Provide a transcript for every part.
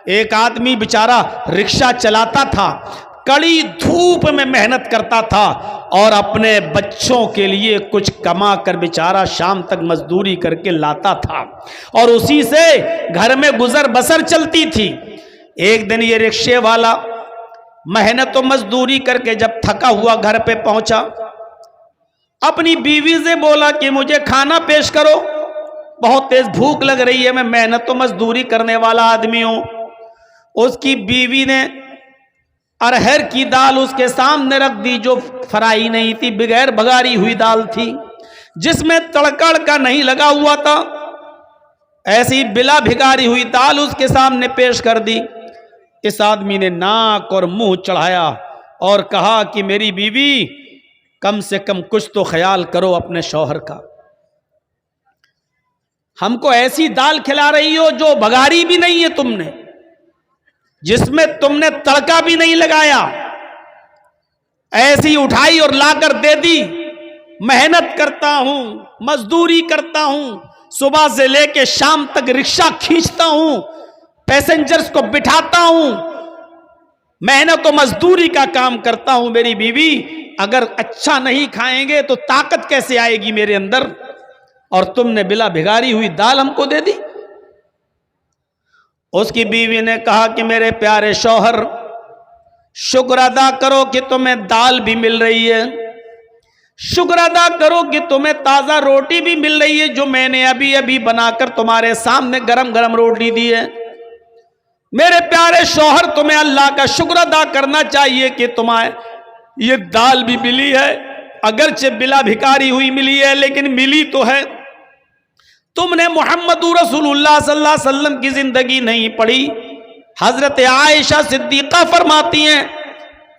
ایک آدمی بیچارہ رکشہ چلاتا تھا، کڑی دھوپ میں محنت کرتا تھا اور اپنے بچوں کے لیے کچھ کما کر بیچارہ شام تک مزدوری کر کے لاتا تھا اور اسی سے گھر میں گزر بسر چلتی تھی۔ ایک دن یہ رکشے والا محنت و مزدوری کر کے جب تھکا ہوا گھر پہ پہنچا، اپنی بیوی سے بولا کہ مجھے کھانا پیش کرو، بہت تیز بھوک لگ رہی ہے، میں محنت و مزدوری کرنے والا آدمی ہوں۔ اس کی بیوی نے ارہر کی دال اس کے سامنے رکھ دی، جو فرائی نہیں تھی، بغیر بگاری ہوئی دال تھی، جس میں تڑکڑ کا نہیں لگا ہوا تھا، ایسی بلا بھگاری ہوئی دال اس کے سامنے پیش کر دی۔ اس آدمی نے ناک اور منہ چڑھایا اور کہا کہ میری بیوی، کم سے کم کچھ تو خیال کرو اپنے شوہر کا، ہم کو ایسی دال کھلا رہی ہو جو بگاری بھی نہیں ہے تم نے، جس میں تم نے تڑکا بھی نہیں لگایا، ایسی اٹھائی اور لا کر دے دی۔ محنت کرتا ہوں، مزدوری کرتا ہوں، صبح سے لے کے شام تک رکشہ کھینچتا ہوں، پیسنجرز کو بٹھاتا ہوں، محنت و مزدوری کا کام کرتا ہوں، میری بیوی اگر اچھا نہیں کھائیں گے تو طاقت کیسے آئے گی میرے اندر، اور تم نے بلا بھگاری ہوئی دال ہم کو دے دی۔ اس کی بیوی نے کہا کہ میرے پیارے شوہر، شکر ادا کرو کہ تمہیں دال بھی مل رہی ہے، شکر ادا کرو کہ تمہیں تازہ روٹی بھی مل رہی ہے، جو میں نے ابھی ابھی بنا کر تمہارے سامنے گرم گرم روٹی دی ہے۔ میرے پیارے شوہر، تمہیں اللہ کا شکر ادا کرنا چاہیے کہ تمہیں یہ دال بھی ملی ہے، اگرچہ بلا بھکاری ہوئی ملی ہے لیکن ملی تو ہے۔ تم نے محمد رسول اللہ صلی اللہ علیہ وسلم کی زندگی نہیں پڑھی۔ حضرت عائشہ صدیقہ فرماتی ہیں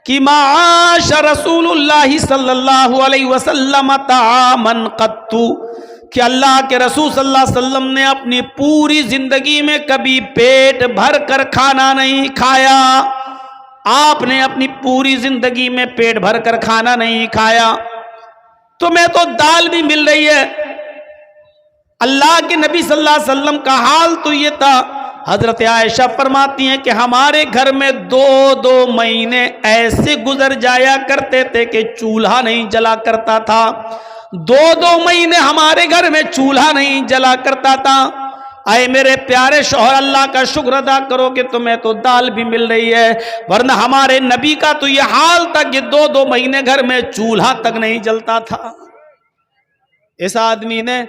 کہ ما عاش رسول اللہ صلی اللہ علیہ وسلم طعاما قط، کہ اللہ کے رسول صلی اللہ علیہ وسلم نے اپنی پوری زندگی میں کبھی پیٹ بھر کر کھانا نہیں کھایا۔ آپ نے اپنی پوری زندگی میں پیٹ بھر کر کھانا نہیں کھایا، تمہیں تو دال بھی مل رہی ہے۔ اللہ کے نبی صلی اللہ علیہ وسلم کا حال تو یہ تھا، حضرت عائشہ فرماتی ہیں کہ ہمارے گھر میں 2 مہینے ایسے گزر جایا کرتے تھے کہ چولہا نہیں جلا کرتا تھا، 2 مہینے ہمارے گھر میں چولہا نہیں جلا کرتا تھا۔ اے میرے پیارے شوہر، اللہ کا شکر ادا کرو کہ تمہیں تو دال بھی مل رہی ہے، ورنہ ہمارے نبی کا تو یہ حال تھا کہ 2 مہینے گھر میں چولہا تک نہیں جلتا تھا۔ اس آدمی نے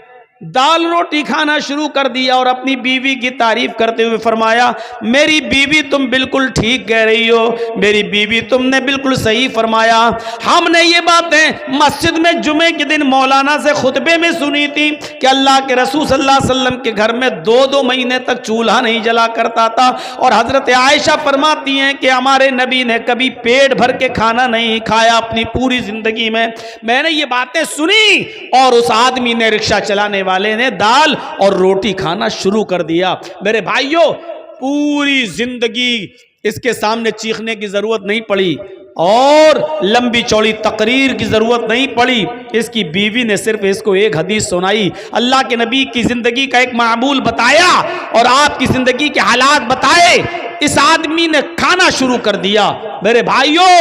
دال روٹی کھانا شروع کر دیا اور اپنی بیوی کی تعریف کرتے ہوئے فرمایا، میری بیوی تم بالکل ٹھیک کہہ رہی ہو، میری بیوی تم نے بالکل صحیح فرمایا۔ ہم نے یہ باتیں مسجد میں جمعے کے دن مولانا سے خطبے میں سنی تھی کہ اللہ کے رسول صلی اللہ علیہ وسلم کے گھر میں 2 مہینے تک چولہا نہیں جلا کرتا تھا، اور حضرت عائشہ فرماتی ہیں کہ ہمارے نبی نے کبھی پیٹ بھر کے کھانا نہیں کھایا اپنی پوری زندگی میں۔ میں نے یہ باتیں سنی اور اس آدمی نے، رکشہ چلانے والے نے، دال اور روٹی کھانا شروع کر دیا۔ میرے بھائیوں، پوری زندگی اس کے سامنے چیخنے کی ضرورت نہیں پڑی اور لمبی چوڑی تقریر کی ضرورت نہیں پڑی، اس کی بیوی نے صرف اس کو ایک حدیث سنائی، اللہ کے نبی کی زندگی کا ایک معمول بتایا اور آپ کی زندگی کے حالات بتائے، اس آدمی نے کھانا شروع کر دیا۔ میرے بھائیوں،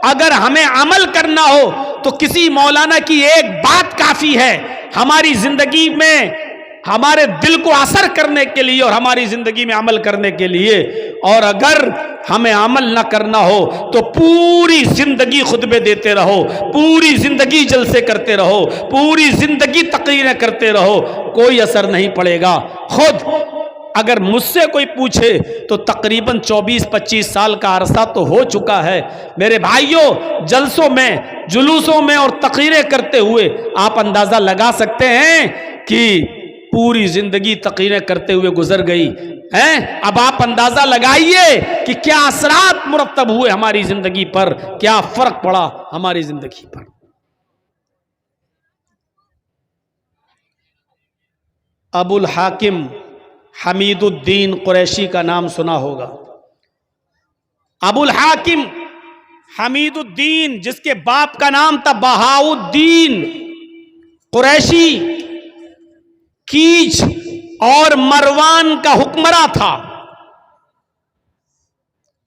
اگر ہمیں عمل کرنا ہو تو کسی مولانا کی ایک بات کافی ہے ہماری زندگی میں، ہمارے دل کو اثر کرنے کے لیے اور ہماری زندگی میں عمل کرنے کے لیے۔ اور اگر ہمیں عمل نہ کرنا ہو تو پوری زندگی خطبے دیتے رہو، پوری زندگی جلسے کرتے رہو، پوری زندگی تقریریں کرتے رہو، کوئی اثر نہیں پڑے گا۔ خود اگر مجھ سے کوئی پوچھے تو تقریباً 24-25 سال کا عرصہ تو ہو چکا ہے۔ میرے بھائیوں، جلسوں میں، جلوسوں میں اور تقریریں کرتے ہوئے آپ اندازہ لگا سکتے ہیں کہ پوری زندگی تقریریں کرتے ہوئے گزر گئی ہیں۔ اب آپ اندازہ لگائیے کہ کیا اثرات مرتب ہوئے ہماری زندگی پر، کیا فرق پڑا ہماری زندگی پر۔ ابو الحاکم حمید الدین قریشی کا نام سنا ہوگا۔ ابو الحاکم حمید الدین، جس کے باپ کا نام تھا بہاء الدین قریشی، کیچ اور مروان کا حکمراں تھا۔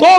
2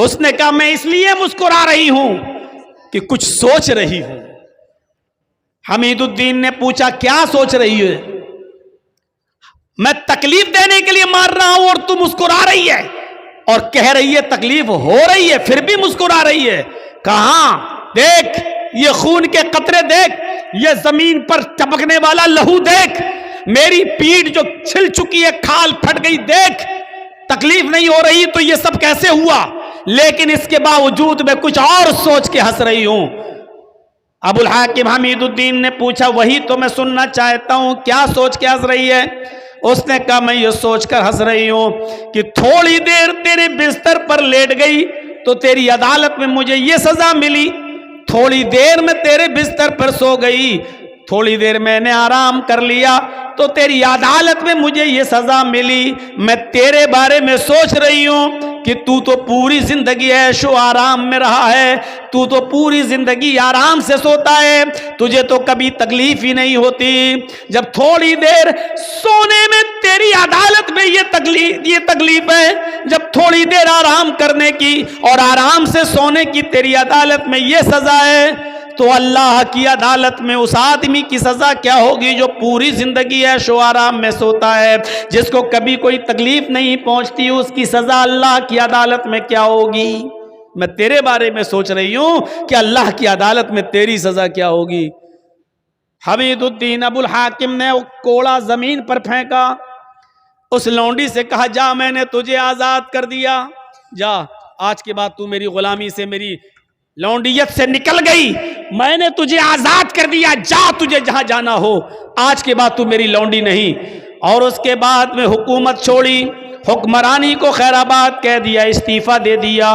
اس نے کہا میں اس لیے مسکرا رہی ہوں کہ کچھ سوچ رہی ہوں۔ حمید الدین نے پوچھا کیا سوچ رہی ہے؟ میں تکلیف دینے کے لیے مار رہا ہوں اور تم مسکرا رہی ہے، اور کہہ رہی ہے تکلیف ہو رہی ہے پھر بھی مسکرا رہی ہے۔ کہاں دیکھ یہ خون کے قطرے دیکھ، یہ زمین پر ٹپکنے والا لہو دیکھ، میری پیٹھ جو چھل چکی ہے، کھال پھٹ گئی دیکھ، تکلیف نہیں ہو رہی تو یہ سب کیسے ہوا؟ لیکن اس کے باوجود میں کچھ اور سوچ کے ہنس رہی ہوں۔ ابو الحاکم حمید الدین نے پوچھا وہی تو میں سننا چاہتا ہوں، کیا سوچ کے ہنس رہی ہے؟ اس نے کہا میں یہ سوچ کر ہنس رہی ہوں کہ تھوڑی دیر تیرے بستر پر لیٹ گئی تو تیری عدالت میں مجھے یہ سزا ملی، تھوڑی دیر میں تیرے بستر پر سو گئی، تھوڑی دیر میں نے آرام کر لیا تو تیری عدالت میں مجھے یہ سزا ملی۔ میں تیرے بارے میں سوچ رہی ہوں کہ تو پوری زندگی عیش و آرام میں رہا ہے، تو پوری زندگی آرام سے سوتا ہے، تجھے تو کبھی تکلیف ہی نہیں ہوتی۔ جب تھوڑی دیر سونے میں تیری عدالت میں یہ تکلیف ہے، جب تھوڑی دیر آرام کرنے کی اور آرام سے سونے کی تیری عدالت میں یہ سزا ہے، تو اللہ کی عدالت میں اس آدمی کی سزا کیا ہوگی جو پوری زندگی عیش و آرام میں سوتا ہے، جس کو کبھی کوئی تکلیف نہیں پہنچتی، اس کی سزا اللہ کی عدالت میں کیا ہوگی؟ میں تیرے بارے میں سوچ رہی ہوں کہ اللہ کی عدالت میں تیری سزا کیا ہوگی۔ حمید الدین ابو الحاکم نے وہ کوڑا زمین پر پھینکا، اس لونڈی سے کہا جا میں نے تجھے آزاد کر دیا، جا آج کے بعد تو میری غلامی سے، میری لونڈیت سے نکل گئی، میں نے تجھے آزاد کر دیا، جا تجھے جہاں جانا ہو، آج کے بعد تو میری لونڈی نہیں۔ اور اس کے بعد میں حکومت چھوڑی، حکمرانی کو خیر آباد کہہ دیا، استعفیٰ دے دیا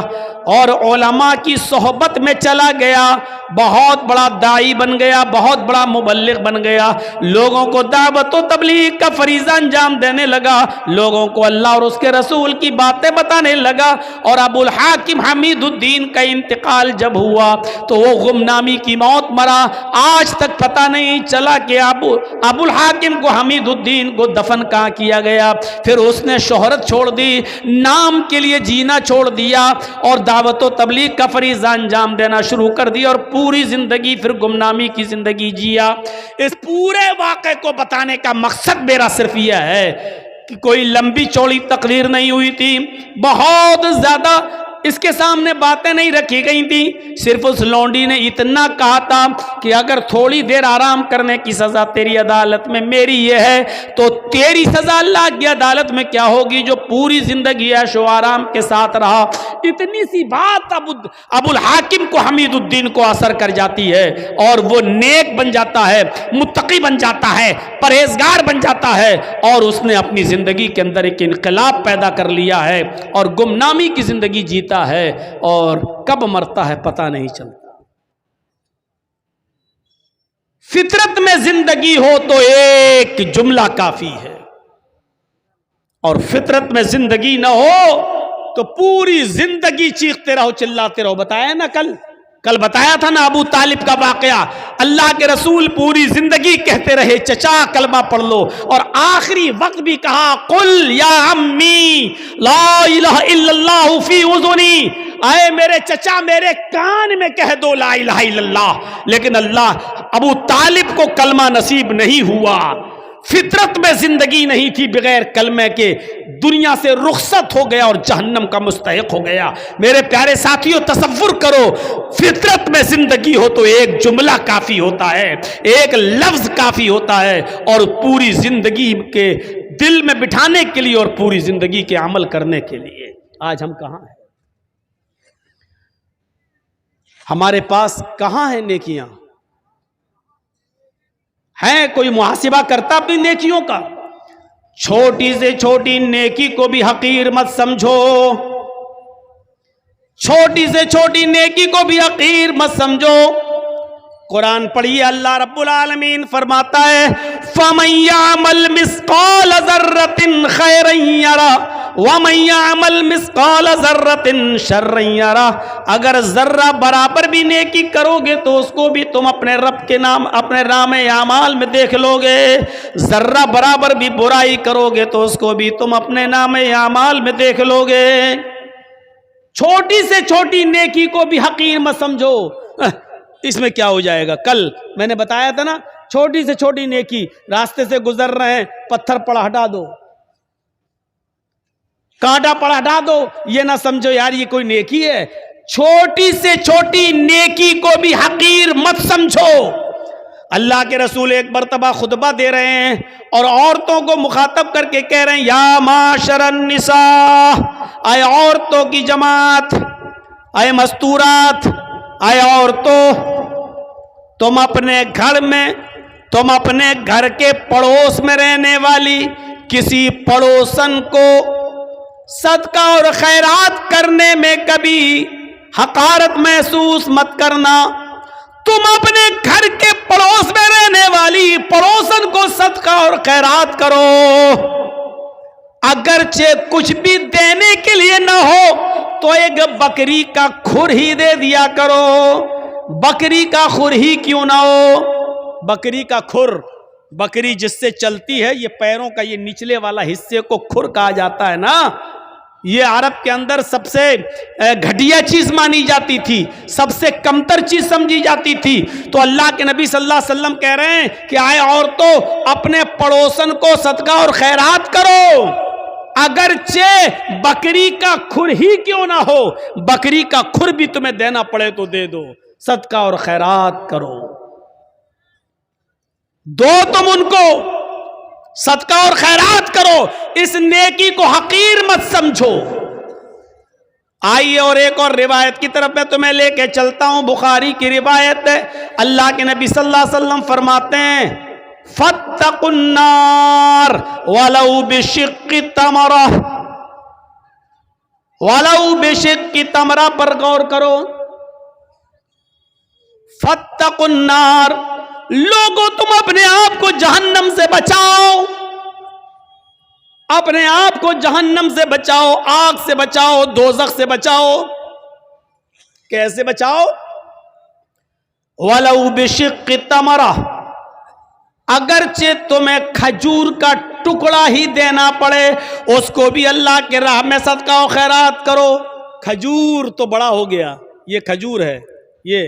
اور علماء کی صحبت میں چلا گیا، بہت بڑا داعی بن گیا، بہت بڑا مبلغ بن گیا، لوگوں کو دعوت و تبلیغ کا فریضہ انجام دینے لگا، لوگوں کو اللہ اور اس کے رسول کی باتیں بتانے لگا۔ اور ابو الحاکم حمید الدین کا انتقال جب ہوا تو وہ گمنامی کی موت مرا، آج تک پتہ نہیں چلا کہ ابو الحاکم کو حمید الدین کو دفن کہاں کیا گیا۔ پھر اس نے شہرت چھوڑ دی، نام کے لیے جینا چھوڑ دیا اور دعوت و تبلیغ کا فریضہ انجام دینا شروع کر دیا، اور پوری زندگی پھر گمنامی کی زندگی جیا۔ اس پورے واقعے کو بتانے کا مقصد میرا صرف یہ ہے کہ کوئی لمبی چوڑی تقریر نہیں ہوئی تھی، بہت زیادہ اس کے سامنے باتیں نہیں رکھی گئی تھی، صرف اس لونڈی نے اتنا کہا تھا کہ اگر تھوڑی دیر آرام کرنے کی سزا تیری عدالت میں میری یہ ہے تو تیری سزا اللہ کی عدالت میں کیا ہوگی جو پوری زندگی عیش و آرام کے ساتھ رہا۔ اتنی سی بات ابو الحاکم کو حمید الدین کو اثر کر جاتی ہے اور وہ نیک بن جاتا ہے، متقی بن جاتا ہے، پرہیزگار بن جاتا ہے، اور اس نے اپنی زندگی کے اندر ایک انقلاب پیدا کر لیا ہے اور گمنامی کی زندگی جیتا ہے، اور کب مرتا ہے پتہ نہیں چلتا۔ فطرت میں زندگی ہو تو ایک جملہ کافی ہے، اور فطرت میں زندگی نہ ہو تو پوری زندگی چیختے رہو، چلاتے رہو۔ بتایا نا کل بتایا تھا نا ابو طالب کا واقعہ، اللہ کے رسول پوری زندگی کہتے رہے چچا کلمہ پڑھ لو، اور آخری وقت بھی کہا قل یا عمی لا الہ الا اللہ فی اذنی، اے میرے چچا میرے کان میں کہہ دو لا الہ الا اللہ۔ لیکن ابو طالب کو کلمہ نصیب نہیں ہوا، فطرت میں زندگی نہیں تھی، بغیر کلمے کے دنیا سے رخصت ہو گیا اور جہنم کا مستحق ہو گیا۔ میرے پیارے ساتھیوں تصور کرو، فطرت میں زندگی ہو تو ایک جملہ کافی ہوتا ہے، ایک لفظ کافی ہوتا ہے، اور پوری زندگی کے دل میں بٹھانے کے لیے اور پوری زندگی کے عمل کرنے کے لیے۔ آج ہم کہاں ہیں؟ ہمارے پاس کہاں ہیں نیکیاں؟ ہے کوئی محاسبہ کرتا اپنی نیکیوں کا؟ چھوٹی سے چھوٹی نیکی کو بھی حقیر مت سمجھو، چھوٹی سے چھوٹی نیکی کو بھی حقیر مت سمجھو۔ قرآن پڑھیے، اللہ رب العالمین فرماتا ہے فَمَن يَعْمَلْ مِثْقَالَ ذَرَّةٍ خَيْرًا يَرَهُ وَمَن يَعْمَلْ مِثْقَالَ ذَرَّةٍ شَرًّا يَرَهُ۔ اگر ذرہ برابر بھی نیکی کرو گے تو اس کو بھی تم اپنے رب کے نام اپنے نام اعمال میں دیکھ لو گے، ذرہ برابر بھی برائی کرو گے تو اس کو بھی تم اپنے نام اعمال میں دیکھ لو گے۔ چھوٹی سے چھوٹی نیکی کو بھی حقیر مت سمجھو، اس میں کیا ہو جائے گا۔ کل میں نے بتایا تھا نا، چھوٹی سے چھوٹی نیکی، راستے سے گزر رہے ہیں، پتھر پڑا ہٹا دو، کانٹا پڑا ہٹا دو، یہ نہ سمجھو یار یہ کوئی نیکی ہے۔ چھوٹی سے چھوٹی نیکی کو بھی حقیر مت سمجھو۔ اللہ کے رسول ایک مرتبہ خطبہ دے رہے ہیں اور عورتوں کو مخاطب کر کے کہہ رہے ہیں، یا معاشر النساء، اے عورتوں کی جماعت، اے مستورات، اے عورتوں، تم اپنے گھر میں، تم اپنے گھر کے پڑوس میں رہنے والی کسی پڑوسن کو صدقہ اور خیرات کرنے میں کبھی حقارت محسوس مت کرنا۔ تم اپنے گھر کے پڑوس میں رہنے والی پڑوسن کو صدقہ اور خیرات کرو، اگرچہ کچھ بھی دینے کے لیے نہ ہو تو ایک بکری کا کھر ہی دے دیا کرو۔ بکری کا کھر ہی کیوں نہ ہو، بکری کا کھر، بکری جس سے چلتی ہے، یہ پیروں کا یہ نچلے والا حصے کو کھر کہا جاتا ہے نا، یہ عرب کے اندر سب سے گھٹیا چیز مانی جاتی تھی، سب سے کمتر چیز سمجھی جاتی تھی۔ تو اللہ کے نبی صلی اللہ علیہ وسلم کہہ رہے ہیں کہ آئے عورتوں، اپنے پڑوسن کو صدقہ اور خیرات کرو، اگرچہ بکری کا کھر ہی کیوں نہ ہو، بکری کا کھر بھی تمہیں دینا پڑے تو دے دو، صدقہ اور خیرات کرو، دو تم ان کو، صدقہ اور خیرات کرو، اس نیکی کو حقیر مت سمجھو۔ آئیے اور ایک اور روایت کی طرف میں تمہیں لے کے چلتا ہوں، بخاری کی روایت ہے، اللہ کے نبی صلی اللہ علیہ وسلم فرماتے ہیں، فاتقوا النار ولو بشق تمرہ، ولو بشق تمرہ پر غور کرو، فاتقوا النار، لوگوں تم اپنے آپ کو جہنم سے بچاؤ، اپنے آپ کو جہنم سے بچاؤ، آگ سے بچاؤ، دوزخ سے بچاؤ۔ کیسے بچاؤ؟ وَلَوْ بِشِقِّ تَمْرَةٍ، اگرچہ تمہیں کھجور کا ٹکڑا ہی دینا پڑے، اس کو بھی اللہ کے راہ میں صدقہ و خیرات کرو۔ کھجور تو بڑا ہو گیا، یہ کھجور ہے، یہ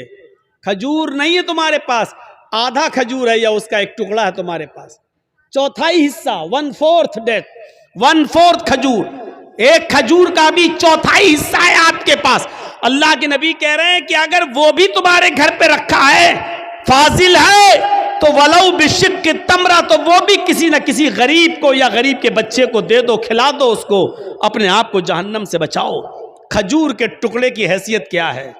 کھجور نہیں ہے تمہارے پاس، آدھا کھجور ہے یا اس کا ایک ٹکڑا ہے تمہارے پاس، چوتھائی حصہ، 1/4 ڈیٹ، 1/4 کھجور، ایک کھجور کا بھی چوتھائی حصہ ہے آپ کے پاس۔ اللہ کے نبی کہہ رہے ہیں کہ اگر وہ بھی تمہارے گھر پہ رکھا ہے، فاضل ہے، تو ولو بشق تمرہ، تو وہ بھی کسی نہ کسی غریب کو یا غریب کے بچے کو دے دو، کھلا دو اس کو، اپنے آپ کو جہنم سے بچاؤ۔ کھجور کے ٹکڑے کی حیثیت کیا ہے؟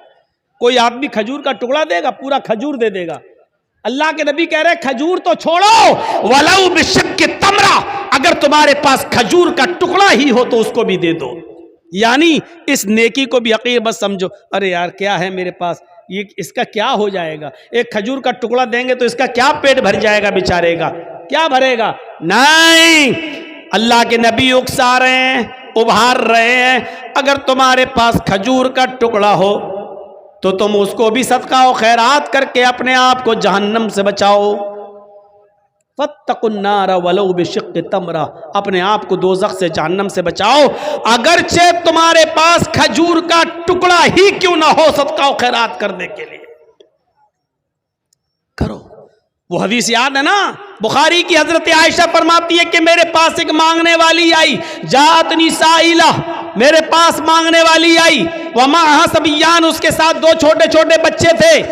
کوئی آدمی کھجور کا ٹکڑا دے گا؟ پورا کھجور دے دے گا؟ اللہ کے نبی کہہ رہے ہیں کھجور تو چھوڑو، ولو بشق تمرہ، اگر تمہارے پاس کھجور کا ٹکڑا ہی ہو تو اس کو بھی دے دو۔ یعنی اس نیکی کو بھی حقیر مت سمجھو، ارے یار کیا ہے میرے پاس، یہ اس کا کیا ہو جائے گا، ایک کھجور کا ٹکڑا دیں گے تو اس کا کیا پیٹ بھر جائے گا بیچارے گا، کیا بھرے گا؟ نہیں، اللہ کے نبی اکسا رہے ہیں، ابھار رہے ہیں، اگر تمہارے پاس کھجور کا ٹکڑا ہو تو تم اس کو بھی صدقہ و خیرات کر کے اپنے آپ کو جہنم سے بچاؤ۔ فاتقوا النار ولو بشق تمرہ، اپنے آپ کو دوزخ سے، جہنم سے بچاؤ، اگرچہ تمہارے پاس کھجور کا ٹکڑا ہی کیوں نہ ہو، صدقہ و خیرات کرنے کے لیے کرو۔ وہ حدیث یاد ہے نا، بخاری کی، حضرت عائشہ فرماتی ہے کہ میرے پاس ایک مانگنے والی آئی، جاتنی سائلہ، میرے پاس مانگنے والی آئی، ومعہا صبیان، اس کے ساتھ 2 چھوٹے چھوٹے بچے تھے،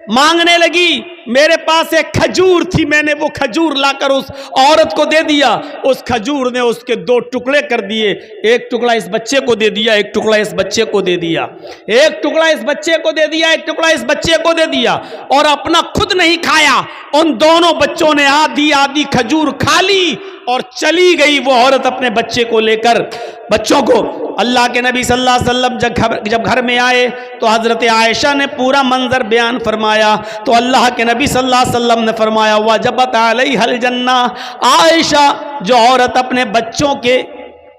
مانگنے لگی، میرے پاس ایک کھجور تھی، میں نے وہ کھجور لا کر اس عورت کو دے دیا، اس کھجور نے اس کے 2 ٹکڑے کر دیے، ایک ٹکڑا اس بچے کو دے دیا، ایک ٹکڑا اس بچے کو دے دیا، ایک ٹکڑا اس بچے کو دے دیا، ایک ٹکڑا اس بچے کو دے دیا، اور اپنا خود نہیں کھایا، ان دونوں بچوں نے آدھی آدھی کھجور کھا لی اور چلی گئی وہ عورت اپنے بچے کو لے کر، بچوں کو۔ اللہ کے نبی صلی اللہ علیہ وسلم جب گھر میں آئے تو حضرت عائشہ نے پورا منظر بیان فرمایا، تو اللہ کے نبی صلی اللہ علیہ وسلم نے فرمایا وجبت علیہ الجنہ، عائشہ جو عورت اپنے بچوں کے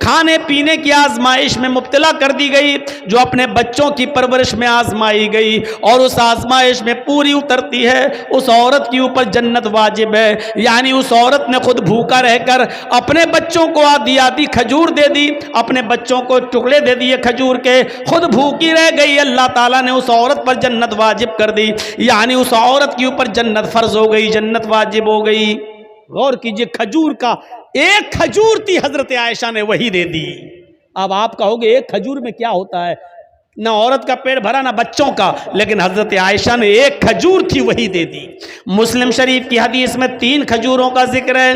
کھانے پینے کی آزمائش میں مبتلا کر دی گئی، جو اپنے بچوں کی پرورش میں آزمائی گئی اور اس آزمائش میں پوری اترتی ہے، اس عورت کے اوپر جنت واجب ہے۔ یعنی اس عورت نے خود بھوکا رہ کر اپنے بچوں کو آدھی آدھی کھجور دے دی، اپنے بچوں کو ٹکڑے دے دیے کھجور کے، خود بھوکی رہ گئی، اللہ تعالیٰ نے اس عورت پر جنت واجب کر دی، یعنی اس عورت کے اوپر جنت فرض ہو گئی، جنت واجب ہو گئی۔ غور کیجئے، کھجور کا ایک کھجور تھی، حضرت عائشہ نے وہی دے دی۔ اب آپ کہو گے ایک کھجور میں کیا ہوتا ہے، نہ عورت کا پیٹ بھرا نہ بچوں کا، لیکن حضرت عائشہ نے ایک کھجور تھی وہی دے دی۔ مسلم شریف کی حدیث میں 3 کھجوروں کا ذکر ہے،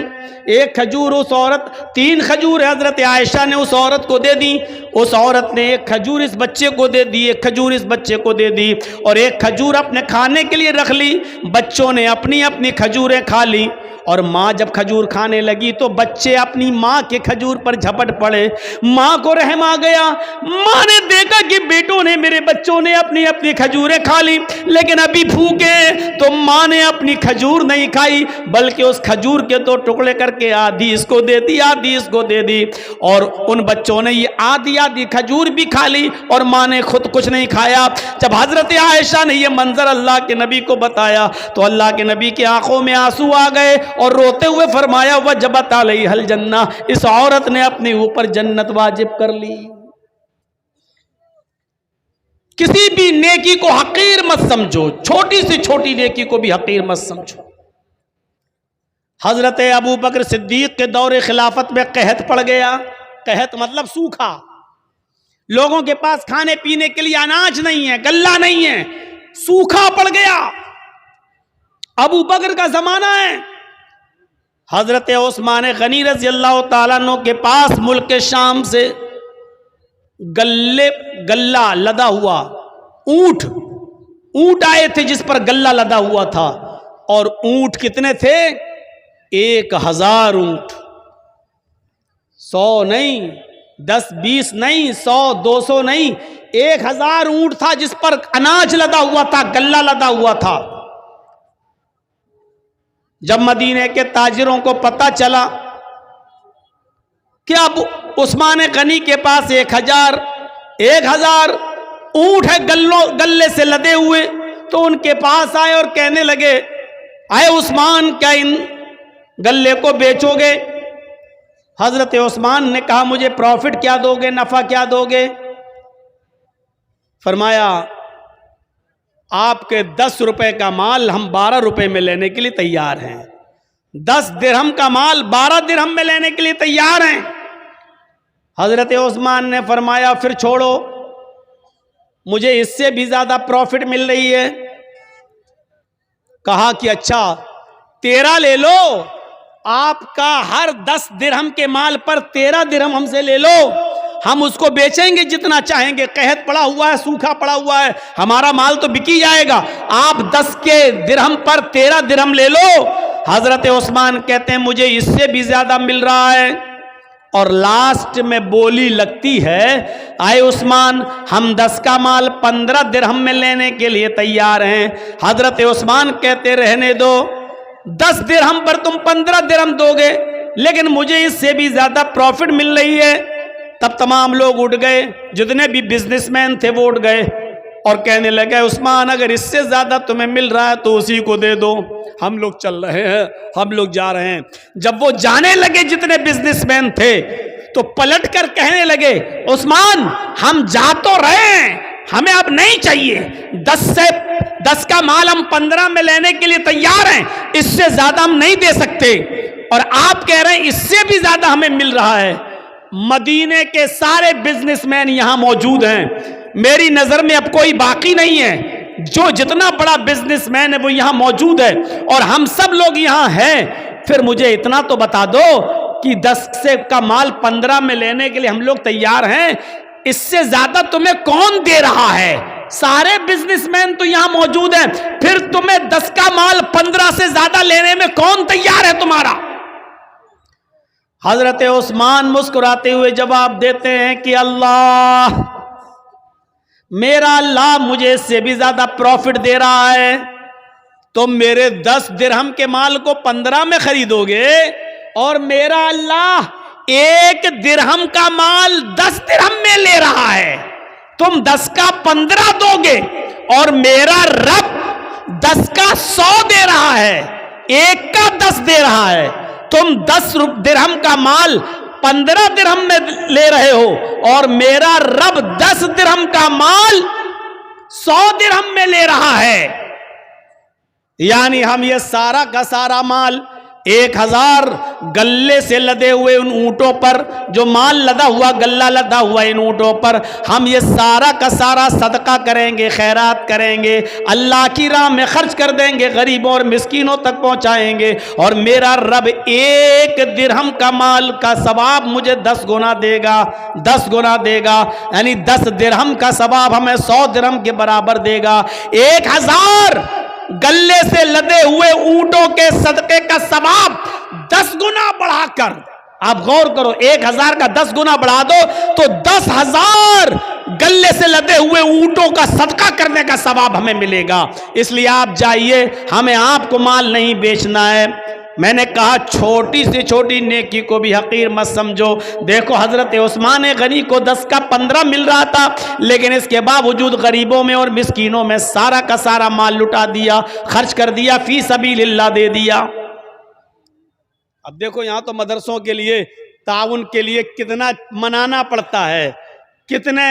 ایک کھجور اس عورت، 3 کھجور حضرت عائشہ نے اس عورت کو دے دی، اس عورت نے ایک کھجور اس بچے کو دے دی، ایک کھجور اس بچے کو دے دی، اور ایک کھجور اپنے کھانے کے لیے رکھ لی، بچوں نے اپنی اپنی کھجوریں کھا لی، اور ماں جب کھجور کھانے لگی تو بچے اپنی ماں کے کھجور پر جھپٹ پڑے، ماں کو رحم آ گیا، ماں نے دیکھا کہ بیٹوں نے، میرے بچوں نے اپنی اپنی کھجوریں کھا لی، لیکن ابھی بھوکے، تو ماں نے اپنی کھجور نہیں کھائی بلکہ اس کھجور کے 2 ٹکڑے کر کے آدھی اس کو دے دی، آدھی اس کو دے دی، اور ان بچوں نے یہ آدھی آدھی کھجور بھی کھا لی اور ماں نے خود کچھ نہیں کھایا۔ جب حضرت عائشہ نے یہ منظر اللہ کے نبی کو بتایا تو اللہ کے نبی کی آنکھوں میں آنسو آ گئے اور روتے ہوئے فرمایا وجبت علیہ الجنہ، اس عورت نے اپنے اوپر جنت واجب کر لی۔ کسی بھی نیکی کو حقیر مت سمجھو، چھوٹی سے چھوٹی نیکی کو بھی حقیر مت سمجھو۔ حضرت ابو بکر صدیق کے دور خلافت میں قحط پڑ گیا، قحط مطلب سوکھا، لوگوں کے پاس کھانے پینے کے لیے اناج نہیں ہے، غلہ نہیں ہے، سوکھا پڑ گیا، ابو بکر کا زمانہ ہے۔ حضرت عثمان غنی رضی اللہ تعالیٰ عنہ کے پاس ملک شام سے غلہ لدا ہوا، اونٹ آئے تھے جس پر غلہ لدا ہوا تھا، اور اونٹ کتنے تھے؟ 1000 اونٹ، 100 نہیں، 10 20 نہیں، 100 200 نہیں، 1000 اونٹ تھا جس پر اناج لدا ہوا تھا، غلہ لدا ہوا تھا۔ جب مدینے کے تاجروں کو پتہ چلا کہ اب عثمان غنی کے پاس 1000 اونٹ ہے غلے سے لدے ہوئے، تو ان کے پاس آئے اور کہنے لگے اے عثمان، کیا ان غلے کو بیچو گے؟ حضرت عثمان نے کہا مجھے پروفٹ کیا دو گے، نفع کیا دو گے؟ فرمایا آپ کے 10 روپے کا مال ہم 12 روپے میں لینے کے لیے تیار ہیں، 10 درہم کا مال 12 درہم میں لینے کے لیے تیار ہیں۔ حضرت عثمان نے فرمایا پھر چھوڑو، مجھے اس سے بھی زیادہ پروفٹ مل رہی ہے۔ کہا کہ اچھا 13 لے لو، آپ کا ہر 10 درہم کے مال پر 13 درہم ہم سے لے لو، ہم اس کو بیچیں گے جتنا چاہیں گے، قحط پڑا ہوا ہے، سوکھا پڑا ہوا ہے، ہمارا مال تو بکی جائے گا، آپ 10 کے درہم پر 13 درہم لے لو۔ حضرت عثمان کہتے ہیں مجھے اس سے بھی زیادہ مل رہا ہے، اور لاسٹ میں بولی لگتی ہے اے عثمان ہم 10 کا مال 15 درہم میں لینے کے لیے تیار ہیں۔ حضرت عثمان کہتے رہنے دو، 10 درہم پر تم 15 درہم دو گے، لیکن مجھے اس سے بھی زیادہ پروفٹ مل رہی ہے۔ تب تمام لوگ اٹھ گئے، جتنے بھی بزنس مین تھے وہ اٹھ گئے اور کہنے لگے عثمان اگر اس سے زیادہ تمہیں مل رہا ہے تو اسی کو دے دو، ہم لوگ چل رہے ہیں، ہم لوگ جا رہے ہیں۔ جب وہ جانے لگے جتنے بزنس مین تھے تو پلٹ کر کہنے لگے عثمان ہم جا تو رہے ہیں، ہمیں اب نہیں چاہیے، 10 کا مال ہم 15 میں لینے کے لیے تیار ہیں، اس سے زیادہ ہم نہیں دے سکتے، اور آپ کہہ رہے ہیں اس سے بھی زیادہ ہمیں مل رہا ہے۔ مدینے کے سارے بزنس مین یہاں موجود ہیں، میری نظر میں اب کوئی باقی نہیں ہے، جو جتنا بڑا بزنس مین ہے وہ یہاں موجود ہے، اور ہم سب لوگ یہاں ہیں، پھر مجھے اتنا تو بتا دو کہ 10 کا مال 15 میں لینے کے لیے ہم لوگ تیار ہیں، اس سے زیادہ تمہیں کون دے رہا ہے؟ سارے بزنس مین تو یہاں موجود ہیں، پھر تمہیں 10 کا مال 15 سے زیادہ لینے میں کون تیار ہے تمہارا؟ حضرت عثمان مسکراتے ہوئے جواب دیتے ہیں کہ اللہ، میرا اللہ مجھے اس سے بھی زیادہ پروفٹ دے رہا ہے، تم میرے 10 درہم کے مال کو 15 میں خریدو گے، اور میرا اللہ ایک درہم کا مال 10 درہم میں لے رہا ہے، تم 10 کا 15 دو گے، اور میرا رب 10 کا 100 دے رہا ہے، 1 کا 10 دے رہا ہے، تم 10 درہم کا مال 15 درہم میں لے رہے ہو، اور میرا رب 10 درہم کا مال 100 درہم میں لے رہا ہے۔ یعنی ہم یہ سارا کا سارا مال 1000 گلے سے لدے ہوئے ان اونٹوں پر، جو مال لدا ہوا، گلہ لدا ہوا ان اونٹوں پر، ہم یہ سارا کا سارا صدقہ کریں گے، خیرات کریں گے، اللہ کی راہ میں خرچ کر دیں گے، غریبوں اور مسکینوں تک پہنچائیں گے، اور میرا رب 1 درہم کا مال کا ثواب مجھے 10 گنا دے گا، 10 گنا دے گا، یعنی 10 درہم کا ثواب ہمیں 100 درہم کے برابر دے گا۔ 1000 گلے سے لدے ہوئے اونٹوں کے صدقے کا ثواب 10 گنا بڑھا کر، آپ غور کرو، 1000 کا 10 گنا بڑھا دو تو 10,000 گلے سے لدے ہوئے اونٹوں کا صدقہ کرنے کا ثواب ہمیں ملے گا۔ اس لیے آپ جائیے، ہمیں آپ کو مال نہیں بیچنا ہے۔ میں نے کہا چھوٹی سے چھوٹی نیکی کو بھی حقیر مت سمجھو۔ دیکھو حضرت عثمان غنی کو 10 کا 15 مل رہا تھا، لیکن اس کے باوجود غریبوں میں اور مسکینوں میں سارا کا سارا مال لٹا دیا، خرچ کر دیا، فی سبیل اللہ دے دیا۔ اب دیکھو یہاں تو مدرسوں کے لیے تعاون کے لیے کتنا منانا پڑتا ہے، کتنے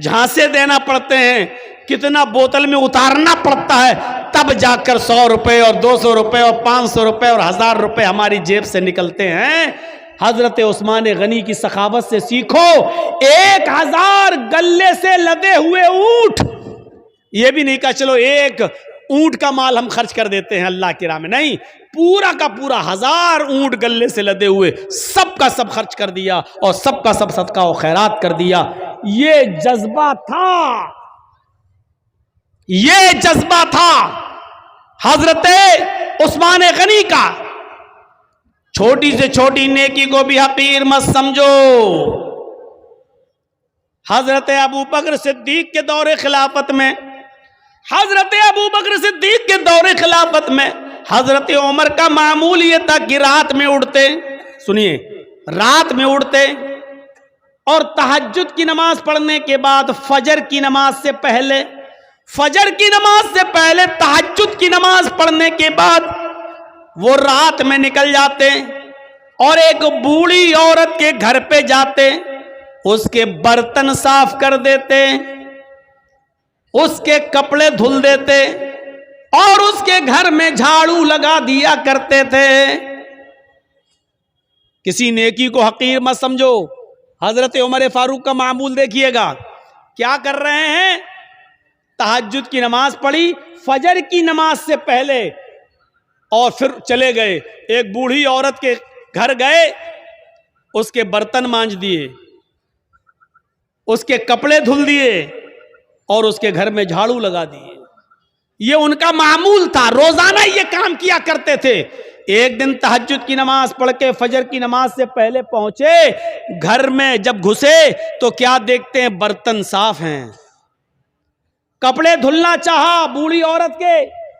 جھانسے دینا پڑتے ہیں، کتنا بوتل میں اتارنا پڑتا ہے، تب جا کر 100 روپے اور 200 روپے اور 500 روپے اور 1000 روپے ہماری جیب سے نکلتے ہیں۔ حضرت عثمان غنی کی سخاوت سے سیکھو۔ 1000 گلے سے لدے ہوئے اونٹ، یہ بھی نہیں کہا چلو 1 اونٹ کا مال ہم خرچ کر دیتے ہیں اللہ کی راہ میں، نہیں، پورا کا پورا 1000 اونٹ گلے سے لدے ہوئے سب کا سب خرچ کر دیا، اور سب کا سب صدقہ و خیرات کر دیا۔ یہ جذبہ تھا، یہ جذبہ تھا حضرت عثمان غنی کا۔ چھوٹی سے چھوٹی نیکی کو بھی حقیر مت سمجھو۔ حضرت ابوبکر صدیق کے دور خلافت میں، حضرت ابوبکر صدیق کے دور خلافت میں حضرت عمر کا معمول یہ تھا کہ رات میں اٹھتے، سنیے، رات میں اٹھتے اور تہجد کی نماز پڑھنے کے بعد فجر کی نماز سے پہلے، فجر کی نماز سے پہلے تہجد کی نماز پڑھنے کے بعد وہ رات میں نکل جاتے اور ایک بوڑھی عورت کے گھر پہ جاتے، اس کے برتن صاف کر دیتے، اس کے کپڑے دھل دیتے اور اس کے گھر میں جھاڑو لگا دیا کرتے تھے۔ کسی نیکی کو حقیر مت سمجھو۔ حضرت عمر فاروق کا معمول دیکھیے گا، کیا کر رہے ہیں؟ تہجد کی نماز پڑھی فجر کی نماز سے پہلے اور پھر چلے گئے، ایک بوڑھی عورت کے گھر گئے، اس کے برتن مانج دیے، اس کے کپڑے دھل دیے اور اس کے گھر میں جھاڑو لگا دیے۔ یہ ان کا معمول تھا، روزانہ یہ کام کیا کرتے تھے۔ ایک دن تہجد کی نماز پڑھ کے فجر کی نماز سے پہلے پہنچے، گھر میں جب گھسے تو کیا دیکھتے ہیں؟ برتن صاف ہیں۔ کپڑے دھلنا چاہا بوڑھی عورت کے،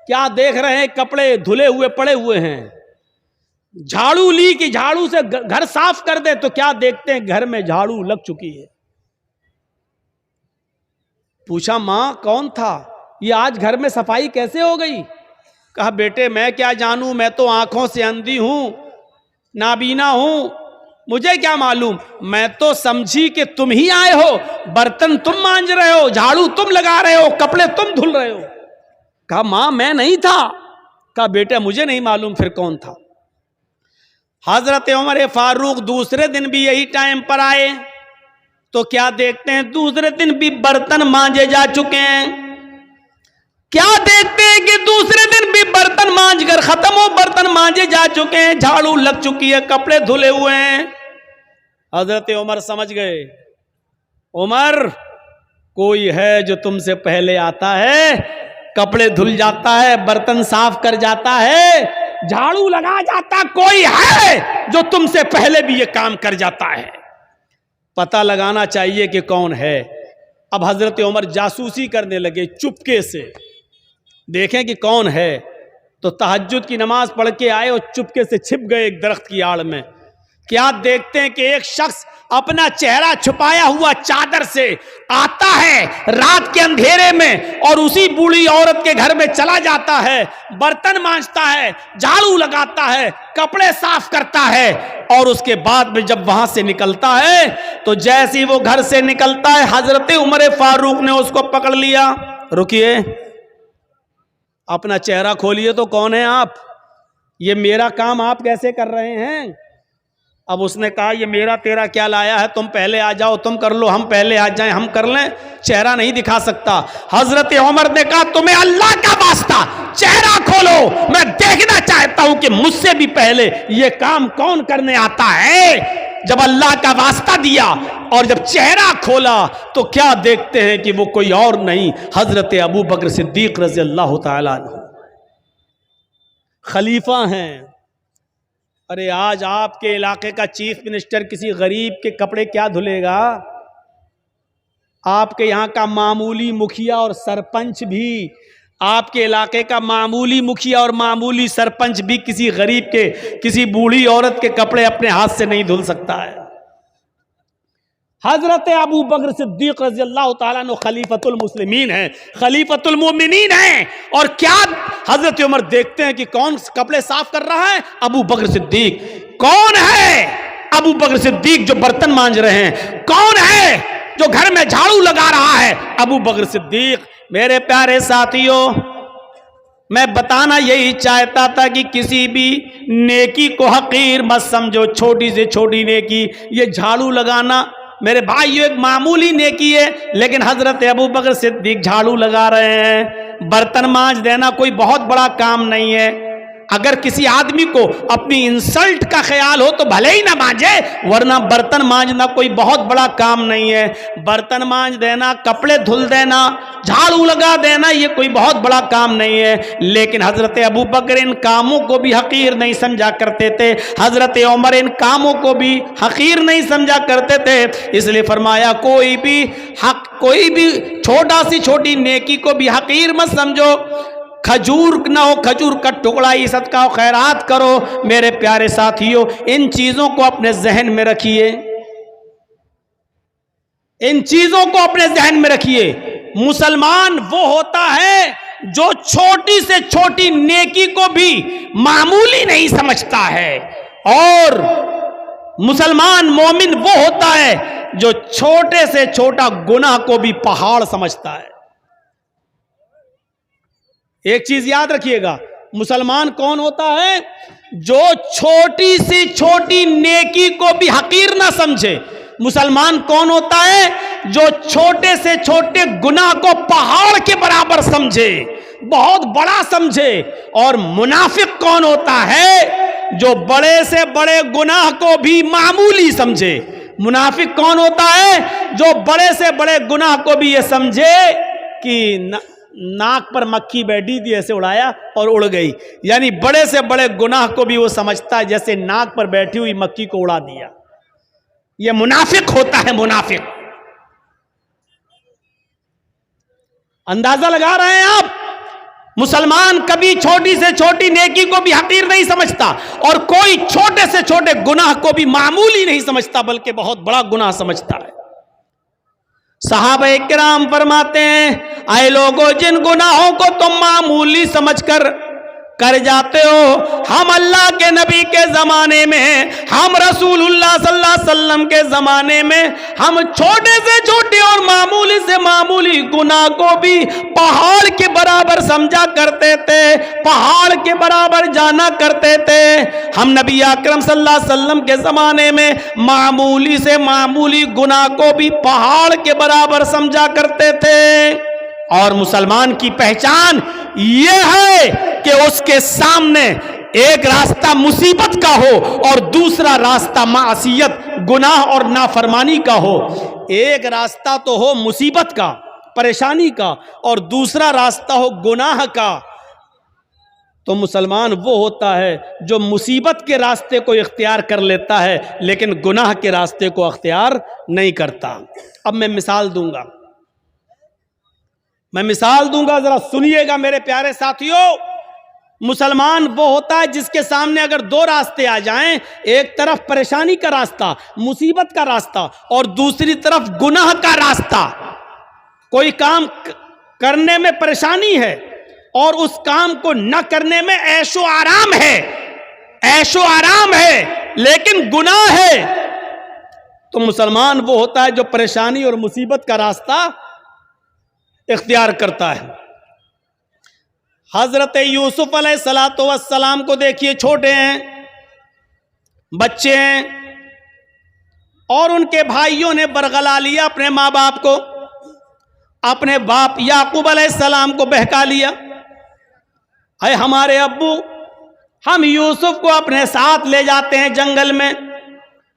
کیا دیکھ رہے ہیں؟ کپڑے دھلے ہوئے پڑے ہوئے ہیں۔ جھاڑو لی کہ جھاڑو سے گھر صاف کر دے تو کیا دیکھتے ہیں؟ گھر میں جھاڑو لگ چکی ہے۔ پوچھا ماں کون تھا؟ یہ آج گھر میں صفائی کیسے ہو گئی؟ کہا بیٹے میں کیا جانوں، میں تو آنکھوں سے اندھی ہوں، نابینا ہوں، مجھے کیا معلوم، میں تو سمجھی کہ تم ہی آئے ہو، برتن تم مانج رہے ہو، جھاڑو تم لگا رہے ہو، کپڑے تم دھل رہے ہو۔ کہا ماں میں نہیں تھا۔ کہا بیٹا مجھے نہیں معلوم پھر کون تھا۔ حضرت عمر فاروق دوسرے دن بھی یہی ٹائم پر آئے تو کیا دیکھتے ہیں؟ دوسرے دن بھی برتن مانجے جا چکے ہیں۔ کیا دیکھتے ہیں کہ دوسرے دن بھی برتن مانج کر ختم ہو، برتن مانجے جا چکے ہیں، جھاڑو لگ چکی ہے، کپڑے دھلے ہوئے ہیں۔ حضرت عمر سمجھ گئے، عمر کوئی ہے جو تم سے پہلے آتا ہے، کپڑے دھل جاتا ہے، برتن صاف کر جاتا ہے، جھاڑو لگا جاتا، کوئی ہے جو تم سے پہلے بھی یہ کام کر جاتا ہے۔ پتہ لگانا چاہیے کہ کون ہے۔ اب حضرت عمر جاسوسی کرنے لگے، چپکے سے دیکھیں کہ کون ہے۔ تو تہجد کی نماز پڑھ کے آئے اور چپکے سے چھپ گئے ایک درخت کی آڑ میں کیا دیکھتے ہیں کہ ایک شخص اپنا چہرہ چھپایا ہوا چادر سے آتا ہے رات کے اندھیرے میں اور اسی بوڑھی عورت کے گھر میں چلا جاتا ہے، برتن مانجتا ہے، جھاڑو لگاتا ہے، کپڑے صاف کرتا ہے، اور اس کے بعد میں جب وہاں سے نکلتا ہے تو جیسے وہ گھر سے نکلتا ہے حضرت عمر فاروق نے اس کو پکڑ لیا، رکیے، اپنا چہرہ کھولیے تو کون ہیں آپ؟ یہ میرا کام آپ کیسے کر رہے ہیں؟ اب اس نے کہا یہ میرا تیرا کیا لایا ہے، تم پہلے آ جاؤ، تم کر لو، ہم پہلے آ جائیں، ہم کر لیں، چہرہ نہیں دکھا سکتا۔ حضرت عمر نے کہا تمہیں اللہ کا واسطہ چہرہ کھولو، میں دیکھنا چاہتا ہوں کہ مجھ سے بھی پہلے یہ کام کون کرنے آتا ہے۔ جب اللہ کا واسطہ دیا اور جب چہرہ کھولا تو کیا دیکھتے ہیں کہ وہ کوئی اور نہیں، حضرت ابو بکر صدیق رضی اللہ تعالیٰ عنہ خلیفہ ہیں۔ ارے آج آپ کے علاقے کا چیف منسٹر کسی غریب کے کپڑے کیا دھلے گا؟ آپ کے یہاں کا معمولی مکھیا اور سرپنچ بھی، آپ کے علاقے کا معمولی مکھیا اور معمولی سرپنچ بھی کسی غریب کے، کسی بوڑھی عورت کے کپڑے اپنے ہاتھ سے نہیں دھل سکتا ہے۔ حضرت ابو بکر صدیق رضی اللہ تعالیٰ عنہ خلیفۃ المسلمین ہیں، خلیفۃ المومنین ہیں، اور کیا حضرت عمر دیکھتے ہیں کہ کون کپڑے صاف کر رہا ہے؟ ابو بکر صدیق۔ کون ہے ابو بکر صدیق جو برتن مانج رہے ہیں؟ کون ہے جو گھر میں جھاڑو لگا رہا ہے؟ ابو بکر صدیق۔ میرے پیارے ساتھیوں، میں بتانا یہی چاہتا تھا کہ کسی بھی نیکی کو حقیر مت سمجھو، چھوٹی سے چھوٹی نیکی، یہ جھاڑو لگانا میرے بھائی یہ ایک معمولی نیکی ہے، لیکن حضرت ابو بکر صدیق جھاڑو لگا رہے ہیں، برتن مانج دینا کوئی بہت بڑا کام نہیں ہے۔ اگر کسی آدمی کو اپنی انسلٹ کا خیال ہو تو بھلے ہی نہ مانجے، ورنہ برتن مانجنا کوئی بہت بڑا کام نہیں ہے۔ برتن مانج دینا، کپڑے دھل دینا، جھاڑو لگا دینا، یہ کوئی بہت بڑا کام نہیں ہے، لیکن حضرت ابو بکر ان کاموں کو بھی حقیر نہیں سمجھا کرتے تھے، حضرت عمر ان کاموں کو بھی حقیر نہیں سمجھا کرتے تھے، اس لیے فرمایا کوئی بھی چھوٹا سی چھوٹی نیکی کو بھی حقیر مت سمجھو، کھجور نہ ہو کھجور کا ٹکڑا ہی صدقہ و خیرات کرو۔ میرے پیارے ساتھیوں، ان چیزوں کو اپنے ذہن میں رکھیے، ان چیزوں کو اپنے ذہن میں رکھیے۔ مسلمان وہ ہوتا ہے جو چھوٹی سے چھوٹی نیکی کو بھی معمولی نہیں سمجھتا ہے، اور مسلمان مومن وہ ہوتا ہے جو چھوٹے سے چھوٹا گناہ کو بھی پہاڑ سمجھتا ہے۔ ایک چیز یاد رکھیے گا، مسلمان کون ہوتا ہے؟ جو چھوٹی سی چھوٹی نیکی کو بھی حقیر نہ سمجھے۔ مسلمان کون ہوتا ہے؟ جو چھوٹے سے چھوٹے گناہ کو پہاڑ کے برابر سمجھے، بہت بڑا سمجھے۔ اور منافق کون ہوتا ہے؟ جو بڑے سے بڑے گناہ کو بھی معمولی سمجھے۔ منافق کون ہوتا ہے؟ جو بڑے سے بڑے گناہ کو بھی یہ سمجھے کہ ناک پر مکھی بیٹھی تھی ایسے اڑایا اور اڑ گئی، یعنی بڑے سے بڑے گناہ کو بھی وہ سمجھتا ہے جیسے ناک پر بیٹھی ہوئی مکھی کو اڑا دیا۔ یہ منافق ہوتا ہے، منافق۔ اندازہ لگا رہے ہیں آپ؟ مسلمان کبھی چھوٹی سے چھوٹی نیکی کو بھی حقیر نہیں سمجھتا، اور کوئی چھوٹے سے چھوٹے گناہ کو بھی معمولی نہیں سمجھتا بلکہ بہت بڑا گناہ سمجھتا ہے۔ صحابہ کرام فرماتے ہیں، اے لوگوں جن گناہوں کو تم معمولی سمجھ کر جاتے ہو، ہم اللہ کے نبی کے زمانے میں، ہم رسول اللہ صلی اللہ علیہ وسلم کے زمانے میں، ہم چھوٹے سے چھوٹے اور معمولی سے معمولی گناہ کو بھی پہاڑ کے برابر سمجھا کرتے تھے، پہاڑ کے برابر جانا کرتے تھے۔ ہم نبی اکرم صلی اللہ علیہ وسلم کے زمانے میں معمولی سے معمولی گناہ کو بھی پہاڑ کے برابر سمجھا کرتے تھے۔ اور مسلمان کی پہچان یہ ہے کہ اس کے سامنے ایک راستہ مصیبت کا ہو اور دوسرا راستہ معصیت، گناہ اور نافرمانی کا ہو۔ ایک راستہ تو ہو مصیبت کا، پریشانی کا، اور دوسرا راستہ ہو گناہ کا، تو مسلمان وہ ہوتا ہے جو مصیبت کے راستے کو اختیار کر لیتا ہے لیکن گناہ کے راستے کو اختیار نہیں کرتا۔ اب میں مثال دوں گا، ذرا سنیے گا میرے پیارے ساتھیوں۔ مسلمان وہ ہوتا ہے جس کے سامنے اگر دو راستے آ جائیں، ایک طرف پریشانی کا راستہ، مصیبت کا راستہ، اور دوسری طرف گناہ کا راستہ. کوئی کام کرنے میں پریشانی ہے اور اس کام کو نہ کرنے میں عیش و آرام ہے، عیش و آرام ہے لیکن گناہ ہے، تو مسلمان وہ ہوتا ہے جو پریشانی اور مصیبت کا راستہ اختیار کرتا ہے. حضرت یوسف علیہ السلام کو دیکھیے، چھوٹے ہیں، بچے ہیں، اور ان کے بھائیوں نے برگلا لیا اپنے ماں باپ کو، اپنے باپ یعقوب علیہ السلام کو بہکا لیا. اے ہمارے ابو، ہم یوسف کو اپنے ساتھ لے جاتے ہیں جنگل میں،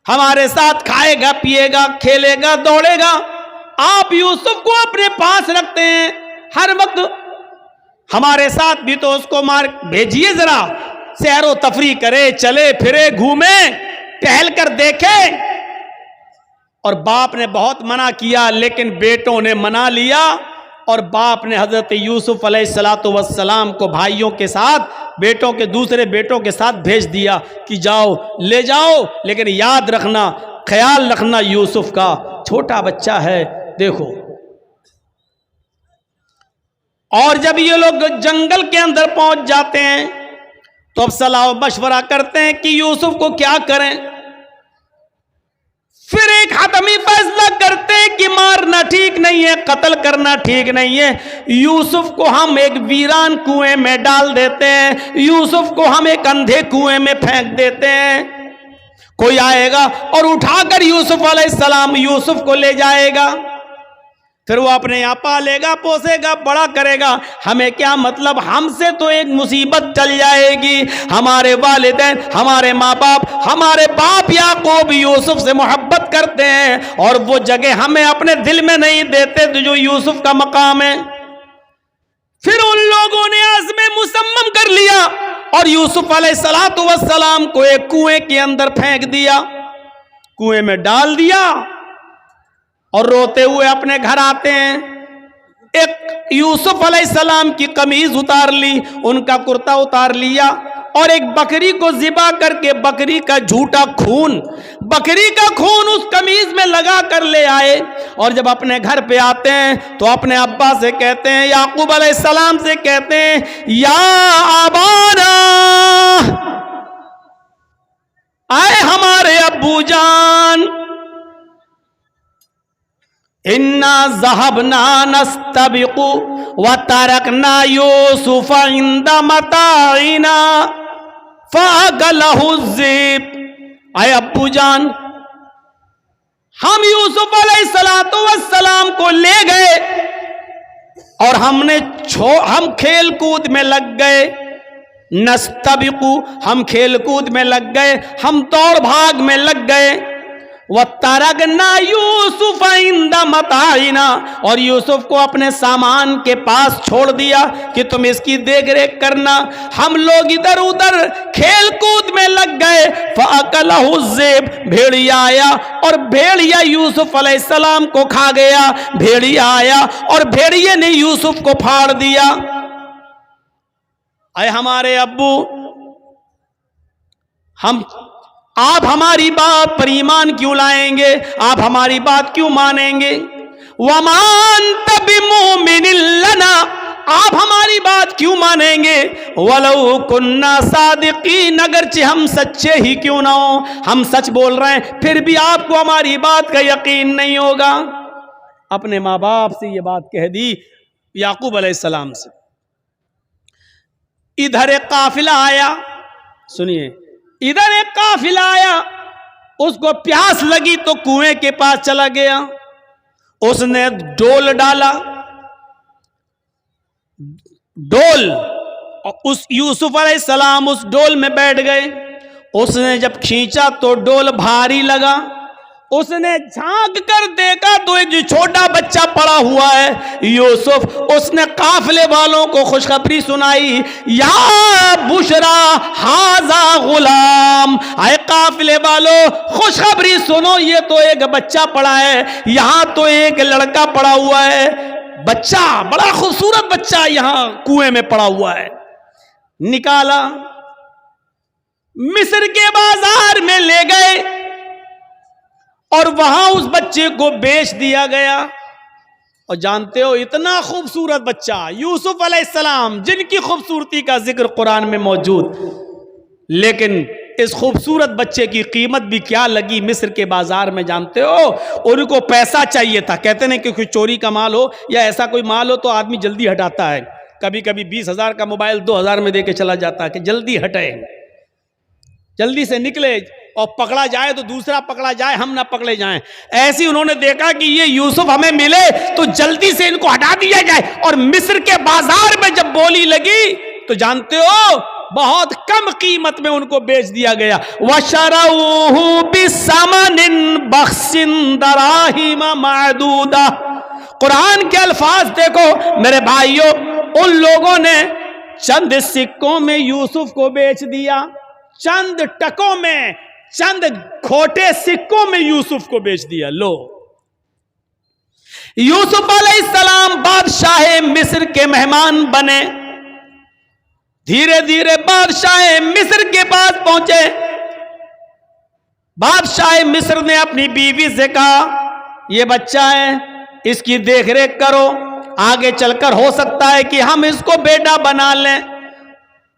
ہمارے ساتھ کھائے گا، پیے گا، کھیلے گا، دوڑے گا. آپ یوسف کو اپنے پاس رکھتے ہیں ہر وقت، ہمارے ساتھ بھی تو اس کو مار بھیجیے، ذرا سیر و تفریح کرے، چلے پھرے، گھومے، ٹہل کر دیکھے. اور باپ نے بہت منع کیا لیکن بیٹوں نے منا لیا، اور باپ نے حضرت یوسف علیہ السلام کو بھائیوں کے ساتھ، بیٹوں کے دوسرے بیٹوں کے ساتھ بھیج دیا کہ جاؤ، لے جاؤ، لیکن یاد رکھنا، خیال رکھنا یوسف کا، چھوٹا بچہ ہے. دیکھو، اور جب یہ لوگ جنگل کے اندر پہنچ جاتے ہیں تو اب صلاح و مشورہ کرتے ہیں کہ یوسف کو کیا کریں. پھر ایک حتمی فیصلہ کرتے ہیں کہ مارنا ٹھیک نہیں ہے، قتل کرنا ٹھیک نہیں ہے. یوسف کو ہم ایک ویران کنویں میں ڈال دیتے ہیں، یوسف کو ہم ایک اندھے کنویں میں پھینک دیتے ہیں. کوئی آئے گا اور اٹھا کر یوسف علیہ السلام یوسف کو لے جائے گا، پھر وہ اپنے یہاں پالے گا، پوسے گا، بڑا کرے گا. ہمیں کیا مطلب، ہم سے تو ایک مصیبت ٹل جائے گی. ہمارے والدین، ہمارے ماں باپ، ہمارے باپ یعقوب یوسف سے محبت کرتے ہیں، اور وہ جگہ ہمیں اپنے دل میں نہیں دیتے جو یوسف کا مقام ہے. پھر ان لوگوں نے عزم مصمم کر لیا اور یوسف علیہ السلام کو ایک کنویں کے اندر پھینک دیا، کنویں میں ڈال دیا، اور روتے ہوئے اپنے گھر آتے ہیں. ایک یوسف علیہ السلام کی قمیض اتار لی، ان کا کرتا اتار لیا، اور ایک بکری کو ذبح کر کے بکری کا جھوٹا خون، بکری کا خون اس قمیض میں لگا کر لے آئے. اور جب اپنے گھر پہ آتے ہیں تو اپنے ابا سے کہتے ہیں، یعقوب علیہ السلام سے کہتے ہیں، یا آبانا، آئے ہمارے ابو جان، انا ذهبنا نستبق وتركنا يوسف عند متاعنا فاكله الذئب. اے ابو جان، ہم یوسف علیہ السلام کو لے گئے اور ہم کھیل کود میں لگ گئے. نستبق، ہم کھیل کود میں لگ گئے، ہم دوڑ بھاگ میں لگ گئے. وَتَرَكْنَا يُوسُفَ عِنْدَ مَتَاعِنَا، اور یوسف کو اپنے سامان کے پاس چھوڑ دیا کہ تم اس کی دیکھ ریکھ کرنا. ہم لوگ ادھر ادھر کھیل کود میں لگ گئے. فَأَكَلَهُ الذِّئْبُ، بھیڑیا آیا اور بھیڑیا یوسف علیہ السلام کو کھا گیا. بھیڑیا آیا اور بھیڑیے نے یوسف کو پھاڑ دیا. اے ہمارے ابو، آپ ہماری بات پر ایمان کیوں لائیں گے؟ آپ ہماری بات کیوں مانیں گے؟ وَمَا أَنْتَ بِمُؤْمِنٍ لَنَا، آپ ہماری بات کیوں مانیں گے؟ وَلَوْ كُنَّا صَادِقِينَ، اگرچہ ہم سچے ہی کیوں نہ ہوں، ہم سچ بول رہے ہیں پھر بھی آپ کو ہماری بات کا یقین نہیں ہوگا. اپنے ماں باپ سے یہ بات کہہ دی یعقوب علیہ السلام سے. ادھر ایک قافلہ آیا، سنیے، ادھر ایک قافلہ آیا، اس کو پیاس لگی تو کنویں کے پاس چلا گیا، اس نے ڈول ڈالا، ڈول، اور اس یوسف علیہ السلام اس ڈول میں بیٹھ گئے. اس نے جب کھینچا تو ڈول بھاری لگا. اس نے جھانک کر دیکھا تو ایک جو چھوٹا بچہ پڑا ہوا ہے یوسف. اس نے قافلے والوں کو خوشخبری سنائی، یا بشرا ھذا غلام، اے قافلے والوں خوشخبری سنو، یہ تو ایک بچہ پڑا ہے، یہاں تو ایک لڑکا پڑا ہوا ہے، بچہ، بڑا خوبصورت بچہ یہاں کنویں میں پڑا ہوا ہے. نکالا, مصر کے بازار میں لے گئے اور وہاں اس بچے کو بیچ دیا گیا. اور جانتے ہو اتنا خوبصورت بچہ یوسف علیہ السلام جن کی خوبصورتی کا ذکر قرآن میں موجود, لیکن اس خوبصورت بچے کی قیمت بھی کیا لگی مصر کے بازار میں جانتے ہو؟ ان کو پیسہ چاہیے تھا. کہتے ہیں کہ کوئی چوری کا مال ہو یا ایسا کوئی مال ہو تو آدمی جلدی ہٹاتا ہے. کبھی کبھی 20,000 کا موبائل 2,000 میں دے کے چلا جاتا ہے کہ جلدی ہٹے, جلدی سے نکلے, اور پکڑا جائے تو دوسرا پکڑا جائے, ہم نہ پکڑے جائیں. ایسی انہوں نے دیکھا کہ یہ یوسف ہمیں ملے تو جلدی سے ان کو ہٹا دیا جائے. اور مصر کے بازار میں جب بولی لگی تو جانتے ہو بہت کم قیمت میں ان کو بیچ دیا گیا. وَشَرَوْهُ بِثَمَنٍ بَخْسٍ دَرَاهِمَ مَعْدُودَةٍ. قرآن کے الفاظ دیکھو میرے بھائیوں, ان لوگوں نے چند سکوں میں یوسف کو بیچ دیا, چند ٹکوں میں, چند کھوٹے سکوں میں یوسف کو بیچ دیا. لو, یوسف علیہ السلام بادشاہ مصر کے مہمان بنے. دھیرے دھیرے بادشاہ مصر کے پاس پہنچے. بادشاہ مصر نے اپنی بیوی سے کہا یہ بچہ ہے, اس کی دیکھ ریکھ کرو, آگے چل کر ہو سکتا ہے کہ ہم اس کو بیٹا بنا لیں.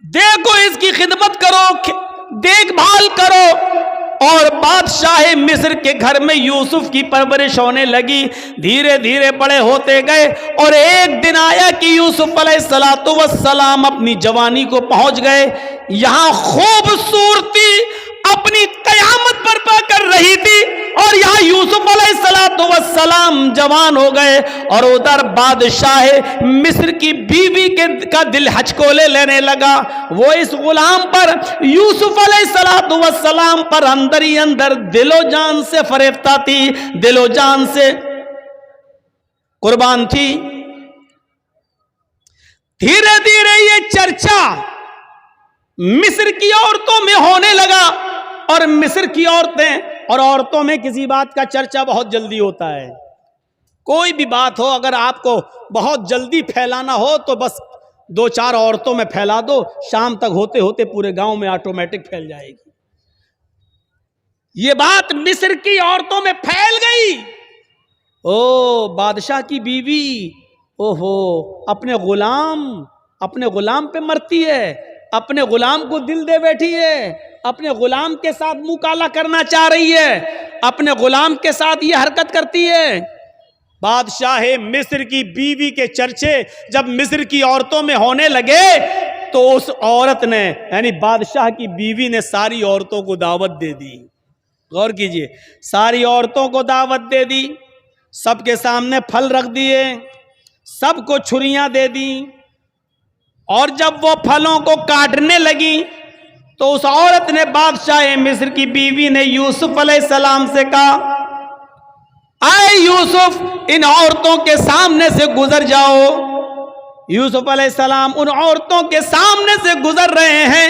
دیکھو اس کی خدمت کرو, دیکھ بھال کرو. اور بادشاہ مصر کے گھر میں یوسف کی پرورش ہونے لگی. دھیرے دھیرے بڑے ہوتے گئے اور ایک دن آیا کہ یوسف علیہ السلام اپنی جوانی کو پہنچ گئے. یہاں خوبصورتی اپنی قیامت برپا کر رہی تھی اور یہاں یوسف علیہ السلام جوان ہو گئے. اور ادھر بادشاہ مصر کی بیوی کا دل ہچکولے لینے لگا. وہ اس غلام پر, یوسف علیہ السلام پر اندر ہی اندر دل و جان سے فریفتہ تھی, دل و جان سے قربان تھی. دھیرے دھیرے یہ چرچا مصر کی عورتوں میں ہونے لگا. اور مصر کی عورتیں اور عورتوں میں کسی بات کا چرچا بہت جلدی ہوتا ہے. کوئی بھی بات ہو اگر آپ کو بہت جلدی پھیلانا ہو تو بس 2-4 عورتوں میں پھیلا دو, شام تک ہوتے ہوتے پورے گاؤں میں آٹومیٹک پھیل جائے گی. یہ بات مصر کی عورتوں میں پھیل گئی. او بادشاہ کی بیوی, او ہو اپنے غلام پہ مرتی ہے, اپنے غلام کو دل دے بیٹھی ہے, اپنے غلام کے ساتھ منہ کالا کرنا چاہ رہی ہے, اپنے غلام کے ساتھ یہ حرکت کرتی ہے. بادشاہ مصر کی بیوی کے چرچے جب مصر کی عورتوں میں ہونے لگے تو اس عورت نے یعنی بادشاہ کی بیوی نے ساری عورتوں کو دعوت دے دی. غور کیجئے, ساری عورتوں کو دعوت دے دی, سب کے سامنے پھل رکھ دیے, سب کو چھریاں دے دی. اور جب وہ پھلوں کو کاٹنے لگی تو اس عورت نے بادشاہ مصر کی بیوی نے یوسف علیہ السلام سے کہا اے یوسف ان عورتوں کے سامنے سے گزر جاؤ. یوسف علیہ السلام ان عورتوں کے سامنے سے گزر رہے ہیں,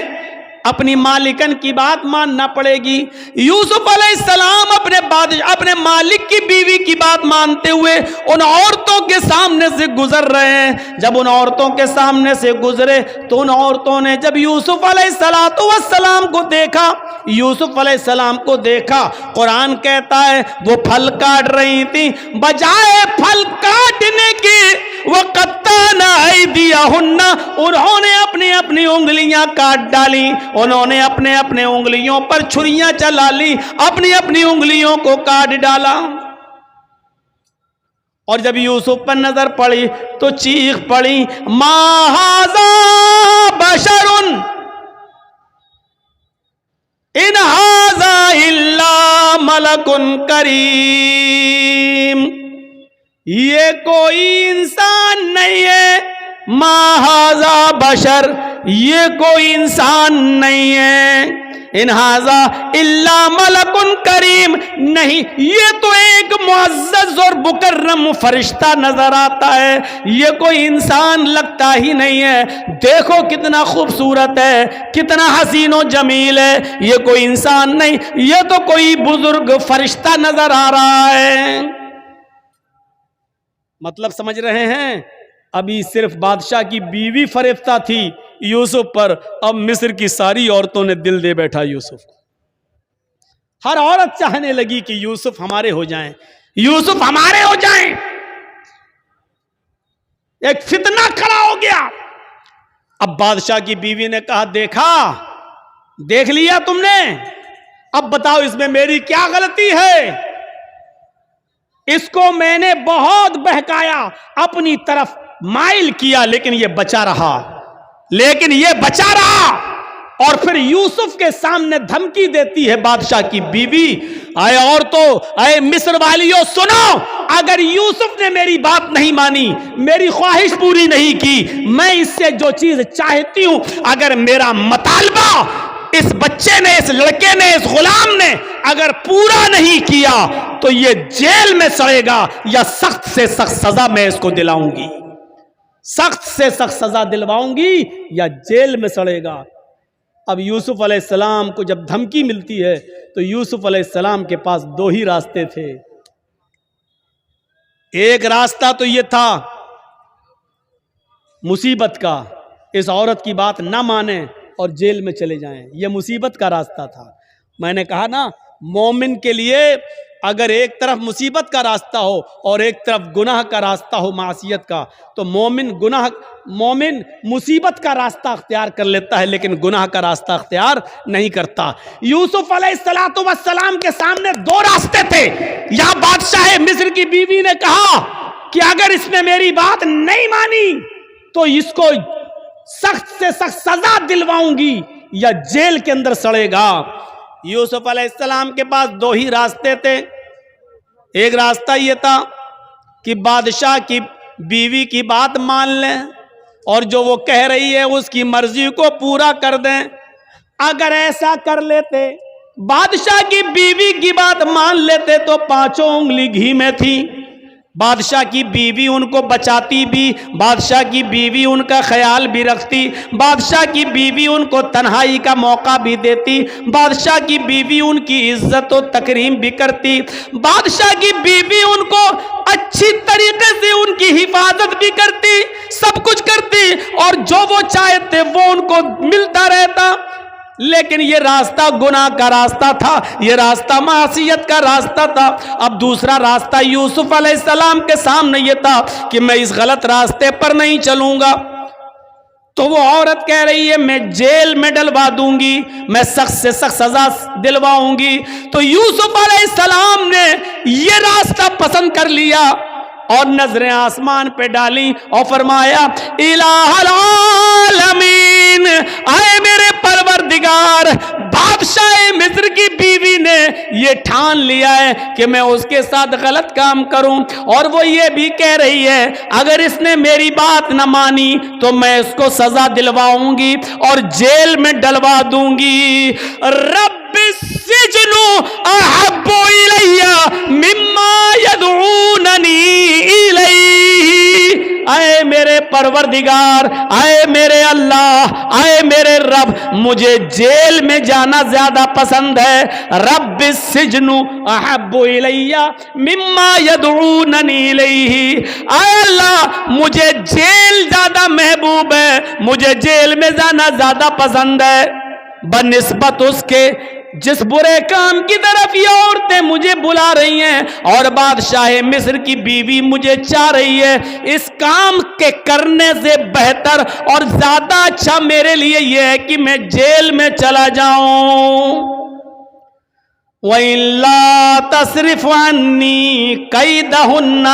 اپنی مالکن کی بات ماننا پڑے گی. یوسف علیہ السلام اپنے مالک کی بیوی کی بات مانتے ہوئے ان عورتوں کے سامنے سے گزر رہے ہیں. جب ان عورتوں کے سامنے سے گزرے تو ان عورتوں نے جب یوسف علیہ السلام کو دیکھا, یوسف علیہ السلام کو دیکھا, قرآن کہتا ہے وہ پھل کاٹ رہی تھی, بجائے پھل کاٹنے کی وَقَطَّعْنَ أَيْدِيَهُنَّ انہوں نے اپنی اپنی انگلیاں کاٹ ڈالی, انہوں نے اپنے اپنے انگلیوں پر چھریاں چلا لی, اپنی اپنی انگلیوں کو کاٹ ڈالا. اور جب یوسف پر نظر پڑی تو چیخ پڑی مَا هَذَا بَشَرٌ إِنْ هَذَا إِلَّا مَلَكٌ كَرِيمٌ. یہ کوئی انسان نہیں ہے, مَا هَذَا بَشَر یہ کوئی انسان نہیں ہے, ان ہاذا الا ملک کریم نہیں یہ تو ایک معزز اور مکرم فرشتہ نظر آتا ہے, یہ کوئی انسان لگتا ہی نہیں ہے. دیکھو کتنا خوبصورت ہے, کتنا حسین و جمیل ہے, یہ کوئی انسان نہیں, یہ تو کوئی بزرگ فرشتہ نظر آ رہا ہے. مطلب سمجھ رہے ہیں؟ ابھی صرف بادشاہ کی بیوی فریفتہ تھی یوسف پر، اب مصر کی ساری عورتوں نے دل دے بیٹھا یوسف کو. ہر عورت چاہنے لگی کہ یوسف ہمارے ہو جائیں، یوسف ہمارے ہو جائیں. ایک فتنہ کھڑا ہو گیا. اب بادشاہ کی بیوی نے کہا دیکھ لیا تم نے، اب بتاؤ اس میں میری کیا غلطی ہے؟ اس کو میں نے بہت بہکایا، اپنی طرف مائل کیا، لیکن یہ بچا رہا. اور پھر یوسف کے سامنے دھمکی دیتی ہے بادشاہ کی بیوی. اے عورتوں، اے مصر والیوں، سنو، اگر یوسف نے میری بات نہیں مانی، میری خواہش پوری نہیں کی، میں اس سے جو چیز چاہتی ہوں، اگر میرا مطالبہ اس بچے نے، اس لڑکے نے، اس غلام نے اگر پورا نہیں کیا تو یہ جیل میں سڑے گا، یا سخت سے سخت سزا میں اس کو دلاؤں گی. سخت سے سخت سزا دلواؤں گی یا جیل میں سڑے گا. اب یوسف علیہ السلام کو جب دھمکی ملتی ہے تو یوسف علیہ السلام کے پاس دو ہی راستے تھے. ایک راستہ تو یہ تھا مصیبت کا، اس عورت کی بات نہ مانیں اور جیل میں چلے جائیں، یہ مصیبت کا راستہ تھا. میں نے کہا نا، مومن کے لیے اگر ایک طرف مصیبت کا راستہ ہو اور ایک طرف گناہ کا راستہ ہو، معصیت کا، تو مومن مصیبت کا راستہ اختیار کر لیتا ہے لیکن گناہ کا راستہ اختیار نہیں کرتا. یوسف علیہ السلام کے سامنے دو راستے تھے. یا بادشاہ مصر کی بیوی نے کہا کہ اگر اس نے میری بات نہیں مانی تو اس کو سخت سے سخت سزا دلواؤں گی یا جیل کے اندر سڑے گا. یوسف علیہ السلام کے پاس دو ہی راستے تھے. ایک راستہ یہ تھا کہ بادشاہ کی بیوی کی بات مان لیں اور جو وہ کہہ رہی ہے اس کی مرضی کو پورا کر دیں. اگر ایسا کر لیتے، بادشاہ کی بیوی کی بات مان لیتے تو 5 انگلی گھی میں تھی. بادشاہ کی بیوی ان کو بچاتی بھی، بادشاہ کی بیوی ان کا خیال بھی رکھتی، بادشاہ کی بیوی ان کو تنہائی کا موقع بھی دیتی، بادشاہ کی بیوی ان کی عزت و تکریم بھی کرتی، بادشاہ کی بیوی ان کو اچھی طریقے سے ان کی حفاظت بھی کرتی، سب کچھ کرتی، اور جو وہ چاہتے وہ ان کو ملتا رہتا. لیکن یہ راستہ گناہ کا راستہ تھا، یہ راستہ معصیت کا راستہ تھا. اب دوسرا راستہ یوسف علیہ السلام کے سامنے یہ تھا کہ میں اس غلط راستے پر نہیں چلوں گا. تو وہ عورت کہہ رہی ہے میں جیل میں ڈلوا دوں گی، میں سخت سے سخت سزا دلواؤں گی. تو یوسف علیہ السلام نے یہ راستہ پسند کر لیا اور نظریں آسمان پہ ڈالی اور فرمایا الہ العالمین، اے میرے پروردگار، بادشاہ مصر کی بیوی نے یہ ٹھان لیا ہے کہ میں اس کے ساتھ غلط کام کروں، اور وہ یہ بھی کہہ رہی ہے اگر اس نے میری بات نہ مانی تو میں اس کو سزا دلواؤں گی اور جیل میں ڈلوا دوں گی. رب السجن احب الی مما یدعوننی الیہ، اے میرے پروردگار، اے میرے اللہ، اے میرے رب، مجھے جیل میں جانا زیادہ پسند ہے. رب السجن احب الی مما یدعوننی الیہ، اے اللہ مجھے جیل زیادہ محبوب ہے، مجھے جیل میں جانا زیادہ پسند ہے بنسبت اس کے جس برے کام کی طرف یہ عورتیں مجھے بلا رہی ہیں اور بادشاہ مصر کی بیوی مجھے چاہ رہی ہے. اس کام کے کرنے سے بہتر اور زیادہ اچھا میرے لیے یہ ہے کہ میں جیل میں چلا جاؤں. وَإِلَّا تَصْرِفْ عَنِّي كَيْدَهُنَّ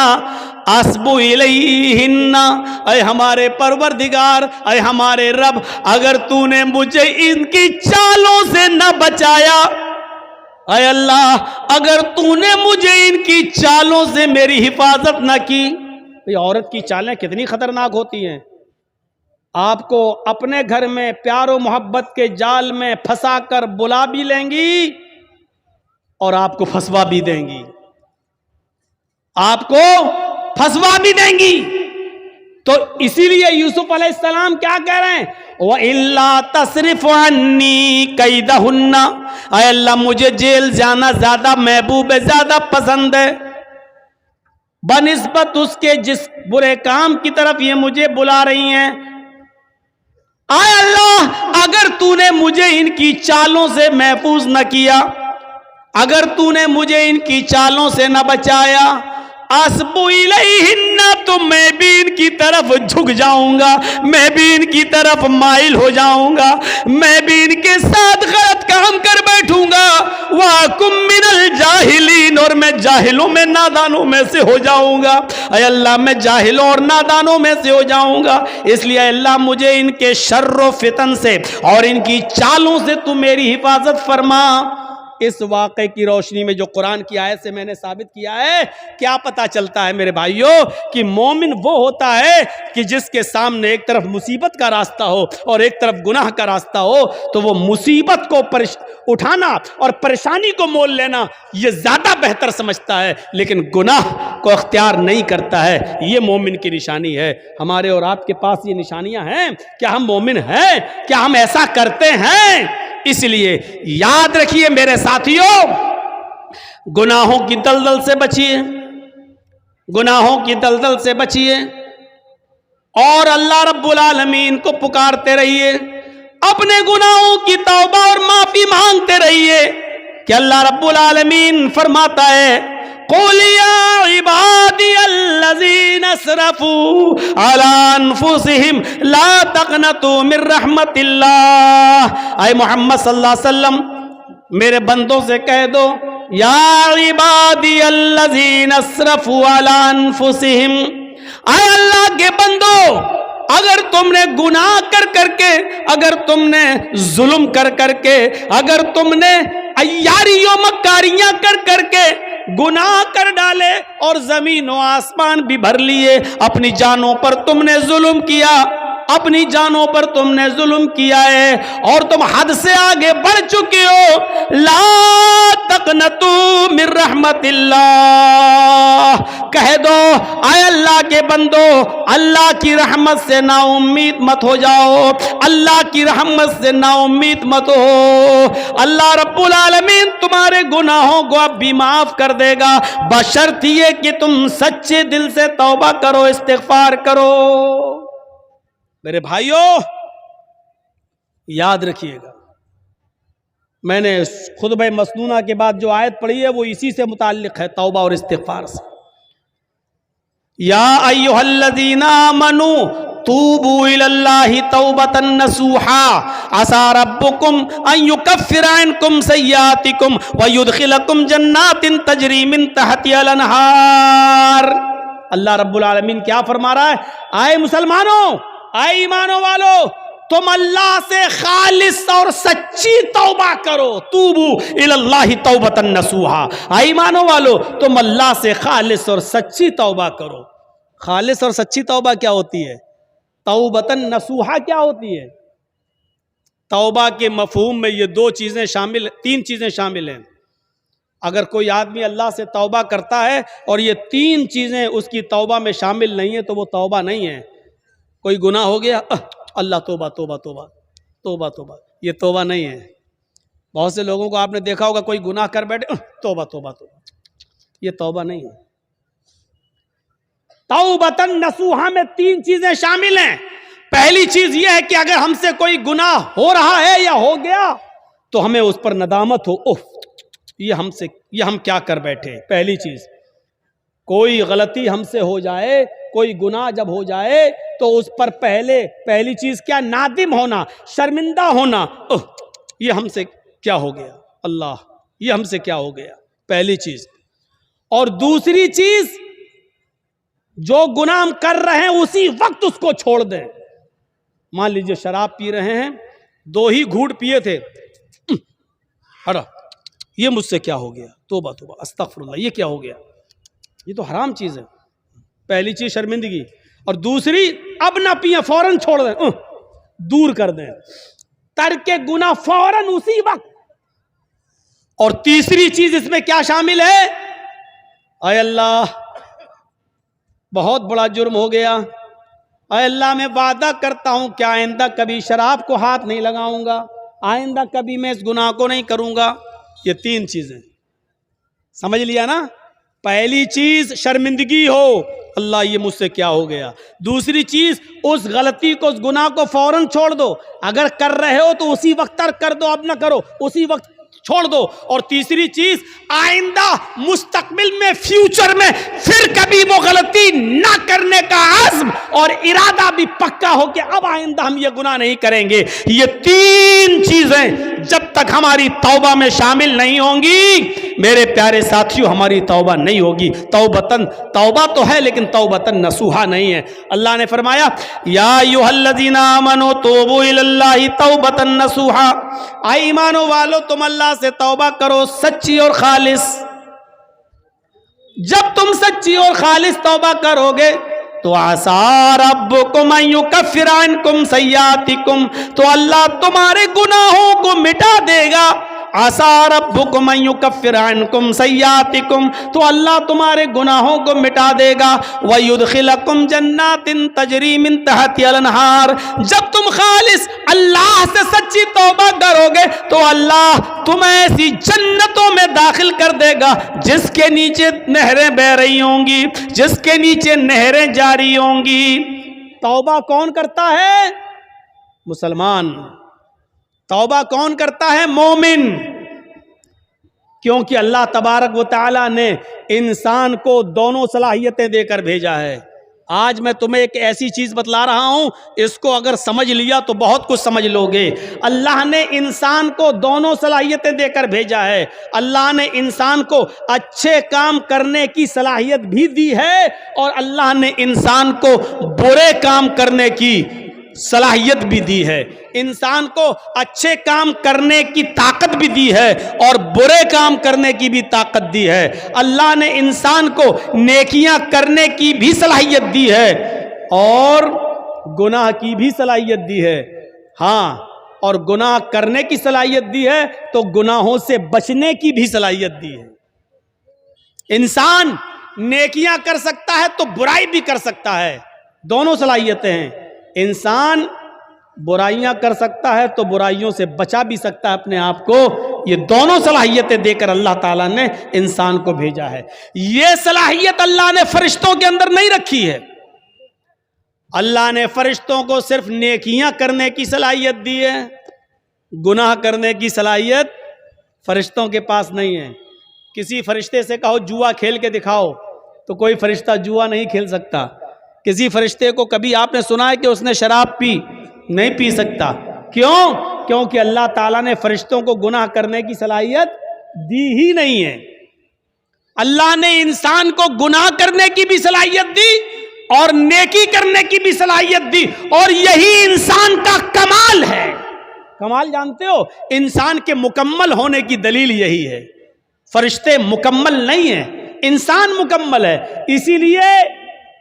اَصْبُ إِلَيْهِنَّ، اے ہمارے پروردگار، اے ہمارے رب، اگر تو نے مجھے ان کی چالوں سے نہ بچایا، اے اللہ اگر تو نے مجھے ان کی چالوں سے میری حفاظت نہ کی. عورت کی چالیں کتنی خطرناک ہوتی ہیں. آپ کو اپنے گھر میں پیار و محبت کے جال میں پھنسا کر بلا بھی لیں گی اور آپ کو پھنسوا بھی دیں گی، آپ کو پھنسوا بھی دیں گی. تو اسی لیے یوسف علیہ السلام کیا کہہ رہے ہیں؟ وَإِلَّا تَصْرِفْ عَنِّي كَيْدَهُنَّ، اے اللہ مجھے جیل جانا زیادہ محبوب ہے، زیادہ پسند ہے. بنسبت اس کے جس برے کام کی طرف یہ مجھے بلا رہی ہیں، آئے اللہ اگر تو نے مجھے ان کی چالوں سے محفوظ نہ کیا، اگر تو نے مجھے ان کی چالوں سے نہ بچایا، اسبو الیہن، تو میں بھی ان کی طرف جھک جاؤں گا، میں بھی ان کی طرف مائل ہو جاؤں گا، میں بھی ان کے ساتھ غلط کام کر بیٹھوں گا، وَأَكُن مِّنَ الْجَاهِلِينَ، اور میں جاہلوں میں نادانوں میں سے ہو جاؤں گا۔ اے اللہ میں جاہلوں اور نادانوں میں سے ہو جاؤں گا، اس لیے اے اللہ مجھے ان کے شر و فتن سے اور ان کی چالوں سے تو میری حفاظت فرما۔ اس واقعے کی روشنی میں جو قرآن کی آیت سے میں نے ثابت کیا ہے، کیا پتہ چلتا ہے میرے بھائیوں کہ مومن وہ ہوتا ہے کہ جس کے سامنے ایک طرف مصیبت کا راستہ ہو اور ایک طرف گناہ کا راستہ ہو، تو وہ مصیبت کو اٹھانا اور پریشانی کو مول لینا یہ زیادہ بہتر سمجھتا ہے، لیکن گناہ کو اختیار نہیں کرتا ہے۔ یہ مومن کی نشانی ہے۔ ہمارے اور آپ کے پاس یہ نشانیاں ہیں؟ کیا ہم مومن ہیں؟ کیا ہم ایسا کرتے ہیں؟ اس لیے یاد رکھیے میرے ساتھیوں، گناہوں کی دلدل سے بچیے، گناہوں کی دلدل سے بچیے، اور اللہ رب العالمین کو پکارتے رہیے، اپنے گناہوں کی توبہ اور معافی مانگتے رہیے کہ اللہ رب العالمین فرماتا ہے قُلْ يَا عِبَادِيَ الَّذِينَ اسْرَفُوا عَلَىٰ أَنفُسِهِمْ لَا تَقْنَطُوا مِن رَحْمَتِ اللَّهِ۔ اے محمد صلی اللہ علیہ وسلم میرے بندوں سے کہہ دو، یا عبادی الذین اسرفوا علی انفسہم، اے اللہ کے بندو اگر تم نے گناہ کر کے، اگر تم نے ظلم کر کے، اگر تم نے عیاریوں مکاریاں کر کے گناہ کر ڈالے اور زمین و آسمان بھی بھر لیے، اپنی جانوں پر تم نے ظلم کیا، اپنی جانوں پر تم نے ظلم کیا ہے اور تم حد سے آگے بڑھ چکے ہو، لا تقنطوا من رحمت اللہ، کہہ دو اے اللہ کے بندو اللہ کی رحمت سے نا امید مت ہو جاؤ، اللہ کی رحمت سے نا امید مت ہو، اللہ رب العالمین تمہارے گناہوں کو اب بھی معاف کر دے گا، بشرط یہ کہ تم سچے دل سے توبہ کرو، استغفار کرو۔ میرے بھائیوں یاد رکھیے گا، میں نے خطبہ مسنونہ کے بعد جو آیت پڑھی ہے وہ اسی سے متعلق ہے، توبہ اور استغفار سے۔ یا ایھا الذین آمنوا توبوا الی اللہ توبۃ نصوحا عسى ربکم ان یکفر عنکم سیئاتکم ویدخلکم جنات تجری من تحتها الانہار۔ اللہ رب العالمین کیا فرما رہا ہے؟ آئے مسلمانوں، اے ایمانوں والو، تم اللہ سے خالص اور سچی توبہ کرو، توبو الی اللہ توبۃ نصوحا، اے ایمانوں والو تم اللہ سے خالص اور سچی توبہ کرو۔ خالص اور سچی توبہ کیا ہوتی ہے؟ توبۃ نصوحا کیا ہوتی ہے؟ توبہ کے مفہوم میں یہ تین چیزیں شامل ہیں۔ اگر کوئی آدمی اللہ سے توبہ کرتا ہے اور یہ تین چیزیں اس کی توبہ میں شامل نہیں ہیں تو وہ توبہ نہیں ہے۔ کوئی گناہ ہو گیا، اللہ توبہ توبہ توبہ توبہ توبہ، یہ توبہ نہیں ہے۔ بہت سے لوگوں کو آپ نے دیکھا ہوگا کوئی گناہ کر بیٹھے، توبہ توبہ توبہ، یہ توبہ نہیں ہے۔ توبۃ نصوحا میں تین چیزیں شامل ہیں۔ پہلی چیز یہ ہے کہ اگر ہم سے کوئی گناہ ہو رہا ہے یا ہو گیا تو ہمیں اس پر ندامت ہو، یہ ہم کیا کر بیٹھے۔ پہلی چیز، کوئی غلطی ہم سے ہو جائے، کوئی گناہ جب ہو جائے تو اس پر پہلی چیز کیا؟ نادم ہونا، شرمندہ ہونا، یہ ہم سے کیا ہو گیا، اللہ یہ ہم سے کیا ہو گیا، پہلی چیز۔ اور دوسری چیز، جو گناہ ہم کر رہے ہیں اسی وقت اس کو چھوڑ دیں۔ مان لیجئے شراب پی رہے ہیں، 2 ہی گھونٹ پیے تھے، ہٹا یہ مجھ سے کیا ہو گیا، توبہ توبہ استغفر اللہ، یہ کیا ہو گیا، یہ تو حرام چیز ہے۔ پہلی چیز شرمندگی، اور دوسری اب نہ پیئیں، فوراً چھوڑ دیں، دور کر دیں، ترک گناہ فوراً اسی وقت۔ اور تیسری چیز اس میں کیا شامل ہے؟ اے اللہ بہت بڑا جرم ہو گیا، اے اللہ میں وعدہ کرتا ہوں کہ آئندہ کبھی شراب کو ہاتھ نہیں لگاؤں گا، آئندہ کبھی میں اس گناہ کو نہیں کروں گا۔ یہ 3 چیزیں سمجھ لیا نا؟ پہلی چیز شرمندگی ہو، اللہ یہ مجھ سے کیا ہو گیا۔ دوسری چیز اس غلطی کو، اس گناہ کو فوراً چھوڑ دو، اگر کر رہے ہو تو اسی وقت ترک کر دو، اب نہ کرو، اسی وقت چھوڑ دو۔ اور تیسری چیز آئندہ مستقبل میں، فیوچر میں پھر کبھی وہ غلطی نہ کرنے کا عزم اور ارادہ بھی پکا ہو کہ اب آئندہ ہم یہ گناہ نہیں کریں گے۔ یہ تین چیزیں جب تک ہماری توبہ میں شامل نہیں ہوں گی میرے پیارے ساتھیوں، ہماری توبہ نہیں ہوگی۔ توبتن، توبہ تو ہے لیکن توبتن نصوحا نہیں ہے۔ اللہ نے فرمایا یا ایھا الذین آمنوا توبوا الی اللہ توبتن نصوحا، اے ایمانو والو تم اللہ سے توبہ کرو سچی اور خالص۔ جب تم سچی اور خالص توبہ کرو گے تو عسیٰ ربکم ان یکفر عنکم سیئاتکم، تو اللہ تمہارے گناہوں کو مٹا دے گا۔ عسیٰ ربکم ان یکفر عنکم سیئاتکم، تو اللہ تمہارے گناہوں کو مٹا دے گا۔ ویدخلکم جنات تجری من تحتہا الانہار، جب تم خالص اللہ سے سچی توبہ کرو گے تو اللہ تمہیں ایسی جنتوں میں داخل کر دے گا جس کے نیچے نہریں بہہ رہی ہوں گی، جس کے نیچے نہریں جاری ہوں گی۔ توبہ کون کرتا ہے؟ مسلمان۔ توبہ کون کرتا ہے؟ مومن۔ کیونکہ اللہ تبارک و تعالیٰ نے انسان کو دونوں صلاحیتیں دے کر بھیجا ہے۔ آج میں تمہیں ایک ایسی چیز بتلا رہا ہوں، اس کو اگر سمجھ لیا تو بہت کچھ سمجھ لو گے۔ اللہ نے انسان کو دونوں صلاحیتیں دے کر بھیجا ہے۔ اللہ نے انسان کو اچھے کام کرنے کی صلاحیت بھی دی ہے اور اللہ نے انسان کو برے کام کرنے کی صلاحیت بھی دی ہے۔ انسان کو اچھے کام کرنے کی طاقت بھی دی ہے اور برے کام کرنے کی بھی طاقت دی ہے۔ اللہ نے انسان کو نیکیاں کرنے کی بھی صلاحیت دی ہے اور گناہ کی بھی صلاحیت دی ہے۔ ہاں، اور گناہ کرنے کی صلاحیت دی ہے تو گناہوں سے بچنے کی بھی صلاحیت دی ہے۔ انسان نیکیاں کر سکتا ہے تو برائی بھی کر سکتا ہے، دونوں صلاحیتیں ہیں۔ انسان برائیاں کر سکتا ہے تو برائیوں سے بچا بھی سکتا ہے اپنے آپ کو۔ یہ دونوں صلاحیتیں دے کر اللہ تعالیٰ نے انسان کو بھیجا ہے۔ یہ صلاحیت اللہ نے فرشتوں کے اندر نہیں رکھی ہے۔ اللہ نے فرشتوں کو صرف نیکیاں کرنے کی صلاحیت دی ہے، گناہ کرنے کی صلاحیت فرشتوں کے پاس نہیں ہے۔ کسی فرشتے سے کہو جوا کھیل کے دکھاؤ تو کوئی فرشتہ جوا نہیں کھیل سکتا۔ کسی فرشتے کو کبھی آپ نے سنا ہے کہ اس نے شراب پی؟ نہیں پی سکتا۔ کیوں؟ کیونکہ اللہ تعالیٰ نے فرشتوں کو گناہ کرنے کی صلاحیت دی ہی نہیں ہے۔ اللہ نے انسان کو گناہ کرنے کی بھی صلاحیت دی اور نیکی کرنے کی بھی صلاحیت دی، اور یہی انسان کا کمال ہے۔ کمال جانتے ہو؟ انسان کے مکمل ہونے کی دلیل یہی ہے۔ فرشتے مکمل نہیں ہیں، انسان مکمل ہے۔ اسی لیے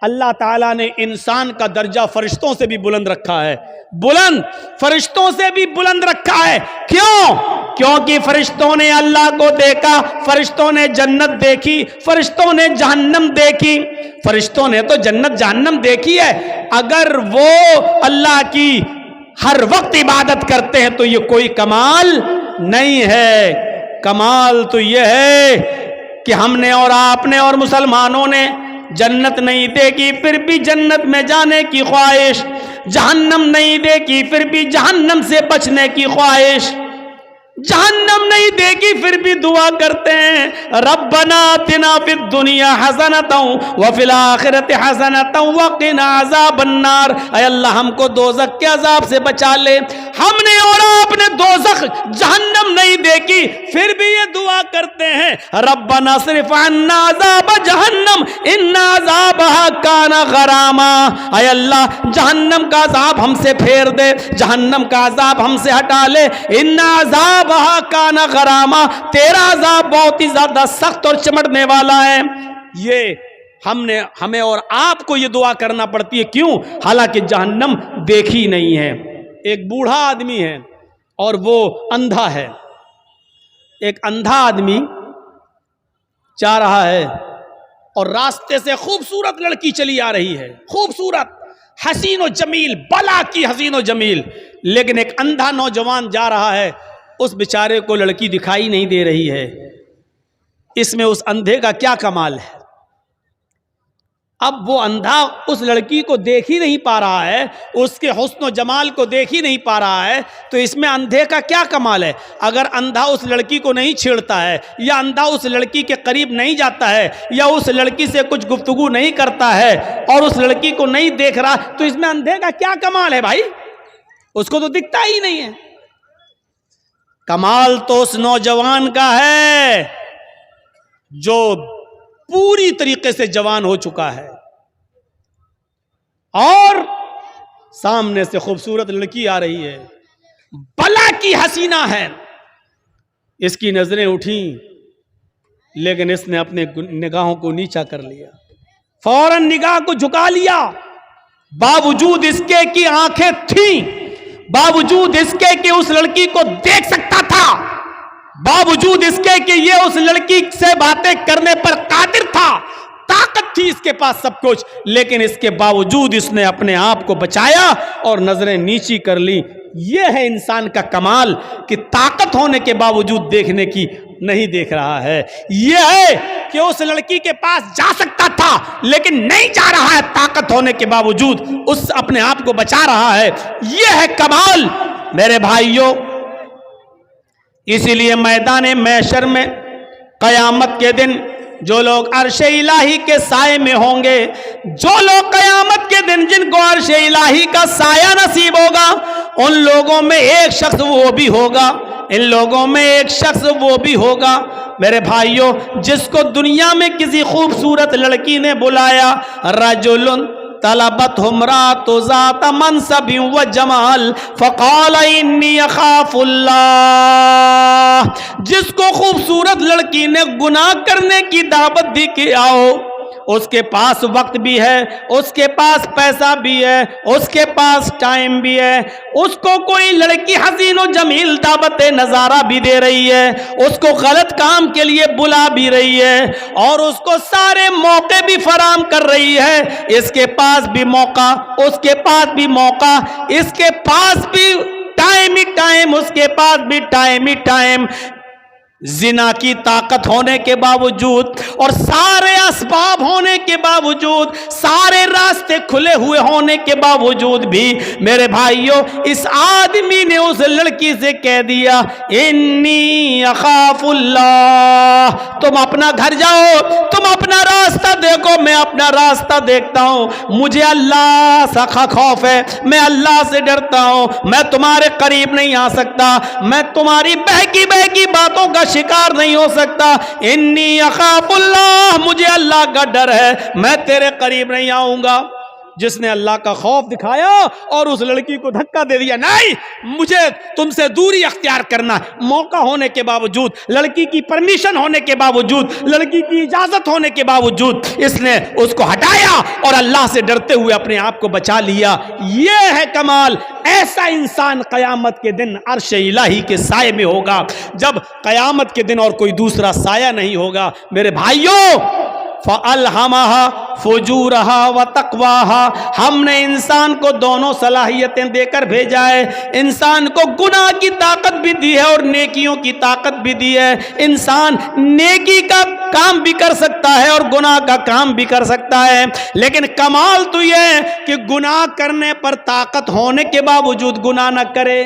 اللہ تعالیٰ نے انسان کا درجہ فرشتوں سے بھی بلند رکھا ہے، بلند، فرشتوں سے بھی بلند رکھا ہے۔ کیوں؟ کیونکہ فرشتوں نے اللہ کو دیکھا، فرشتوں نے جنت دیکھی، فرشتوں نے جہنم دیکھی۔ فرشتوں نے تو جنت جہنم دیکھی ہے، اگر وہ اللہ کی ہر وقت عبادت کرتے ہیں تو یہ کوئی کمال نہیں ہے۔ کمال تو یہ ہے کہ ہم نے اور آپ نے اور مسلمانوں نے جنت نہیں دیکھی پھر بھی جنت میں جانے کی خواہش، جہنم نہیں دیکھی پھر بھی جہنم سے بچنے کی خواہش، جہنم نہیں دیکھی پھر بھی دعا کرتے ہیں ربنا آتنا فی الدنیا حسنۃ وفی الآخرۃ حسنۃ وقنا عذاب النار، اے اللہ ہم کو دوزخ کے عذاب سے بچا لے۔ ہم نے اور آپ نے دوزخ جہنم نہیں دیکھی پھر بھی یہ دعا کرتے ہیں ربنا اصرف عنا عذاب جہنم ان عذابها کان غراما، اے اللہ جہنم کا عذاب ہم سے پھیر دے، جہنم کا عذاب ہم سے ہٹا لے۔ ان عذاب کانا غراما، تیرا عذاب بہت ہی زیادہ سخت اور چمٹنے والا ہے۔ یہ ہمیں اور آپ کو یہ دعا کرنا پڑتی ہے۔ کیوں؟ حالانکہ جہنم دیکھی نہیں ہے۔ ایک بوڑھا آدمی ہے اور وہ اندھا ہے۔ ایک اندھا آدمی جا رہا ہے اور راستے سے خوبصورت لڑکی چلی آ رہی ہے، خوبصورت، حسین و جمیل، بلا کی حسین و جمیل، لیکن ایک اندھا نوجوان جا رہا ہے، اس بیچارے کو لڑکی دکھائی نہیں دے رہی ہے۔ اس میں اس اندھے کا کیا کمال ہے؟ اب وہ اندھا اس لڑکی کو دیکھ ہی نہیں پا رہا ہے، اس کے حسن و جمال کو دیکھ ہی نہیں پا رہا ہے، تو اس میں اندھے کا کیا کمال ہے؟ اگر اندھا اس لڑکی کو نہیں چھیڑتا ہے، یا اندھا اس لڑکی کے قریب نہیں جاتا ہے، یا اس لڑکی سے کچھ گفتگو نہیں کرتا ہے اور اس لڑکی کو نہیں دیکھ رہا، تو اس میں اندھے کا کیا کمال ہے بھائی؟ اس کو تو دکھتا ہی نہیں ہے۔ کمال تو اس نوجوان کا ہے جو پوری طریقے سے جوان ہو چکا ہے اور سامنے سے خوبصورت لڑکی آ رہی ہے، بلا کی حسینہ ہے، اس کی نظریں اٹھیں لیکن اس نے اپنے نگاہوں کو نیچا کر لیا، فوراً نگاہ کو جھکا لیا، باوجود اس کے کہ آنکھیں تھیں، باوجود اس کے کہ اس لڑکی کو دیکھ سکتا تھا، باوجود اس کے کہ یہ اس لڑکی سے باتیں کرنے پر قادر تھا، طاقت تھی اس کے پاس سب کچھ، لیکن اس کے باوجود اس نے اپنے آپ کو بچایا اور نظریں نیچی کر لی۔ یہ ہے انسان کا کمال کہ طاقت ہونے کے باوجود دیکھنے کی نہیں دیکھ رہا ہے۔ یہ ہے کہ اس لڑکی کے پاس جا سکتا تھا لیکن نہیں جا رہا ہے، طاقت ہونے کے باوجود اس اپنے آپ کو بچا رہا ہے۔ یہ ہے کمال میرے بھائیوں۔ اسی لیے میدان محشر میں قیامت کے دن جو لوگ عرش الہی کے سائے میں ہوں گے، جو لوگ قیامت کے دن جن کو عرش الہی کا سایہ نصیب ہوگا، ان لوگوں میں ایک شخص وہ بھی ہوگا، ان لوگوں میں ایک شخص وہ بھی ہوگا میرے بھائیوں جس کو دنیا میں کسی خوبصورت لڑکی نے بلایا، رجل طلبت امرأۃ ذات منصب و جمال فقال انی اخاف اللہ، جس کو خوبصورت لڑکی نے گناہ کرنے کی دعوت دی کہ آؤ، اس کے پاس وقت بھی ہے، اس کے پاس پیسہ بھی ہے، اس کے پاس ٹائم بھی ہے، اس کو کوئی لڑکی حسین و جمیل دعوت نظارہ بھی دے رہی ہے، اس کو غلط کام کے لیے بلا بھی رہی ہے اور اس کو سارے موقع بھی فراہم کر رہی ہے، اس کے پاس بھی موقع، اس کے پاس بھی موقع، اس کے پاس بھی ٹائم ہی ٹائم، اس کے پاس بھی ٹائم ہی ٹائم، زنا کی طاقت ہونے کے باوجود اور سارے اسباب ہونے کے باوجود، سارے راستے کھلے ہوئے ہونے کے باوجود بھی میرے بھائیوں اس آدمی نے اس لڑکی سے کہہ دیا انی اخاف اللہ، تم اپنا گھر جاؤ، تم اپنا راستہ دیکھو، میں اپنا راستہ دیکھتا ہوں، مجھے اللہ سے خوف ہے، میں اللہ سے ڈرتا ہوں، میں تمہارے قریب نہیں آ سکتا، میں تمہاری بہکی بہکی باتوں کا شکار نہیں ہو سکتا، انی اخاف اللہ، مجھے اللہ کا ڈر ہے، میں تیرے قریب نہیں آؤں گا۔ جس نے اللہ کا خوف دکھایا اور اس لڑکی کو دھکا دے دیا، نہیں مجھے تم سے دوری اختیار کرنا، موقع ہونے کے باوجود، لڑکی کی پرمیشن ہونے کے باوجود، لڑکی کی اجازت ہونے کے باوجود اس نے اس کو ہٹایا اور اللہ سے ڈرتے ہوئے اپنے آپ کو بچا لیا۔ یہ ہے کمال۔ ایسا انسان قیامت کے دن عرش الہی کے سائے میں ہوگا، جب قیامت کے دن اور کوئی دوسرا سایہ نہیں ہوگا۔ میرے بھائیوں فَأَلْهَمَهَا فُجُورَهَا وَتَقْوَاهَا، ہم نے انسان کو دونوں صلاحیتیں دے کر بھیجا ہے، انسان کو گناہ کی طاقت بھی دی ہے اور نیکیوں کی طاقت بھی دی ہے۔ انسان نیکی کا کام بھی کر سکتا ہے اور گناہ کا کام بھی کر سکتا ہے، لیکن کمال تو یہ ہے کہ گناہ کرنے پر طاقت ہونے کے باوجود گناہ نہ کرے۔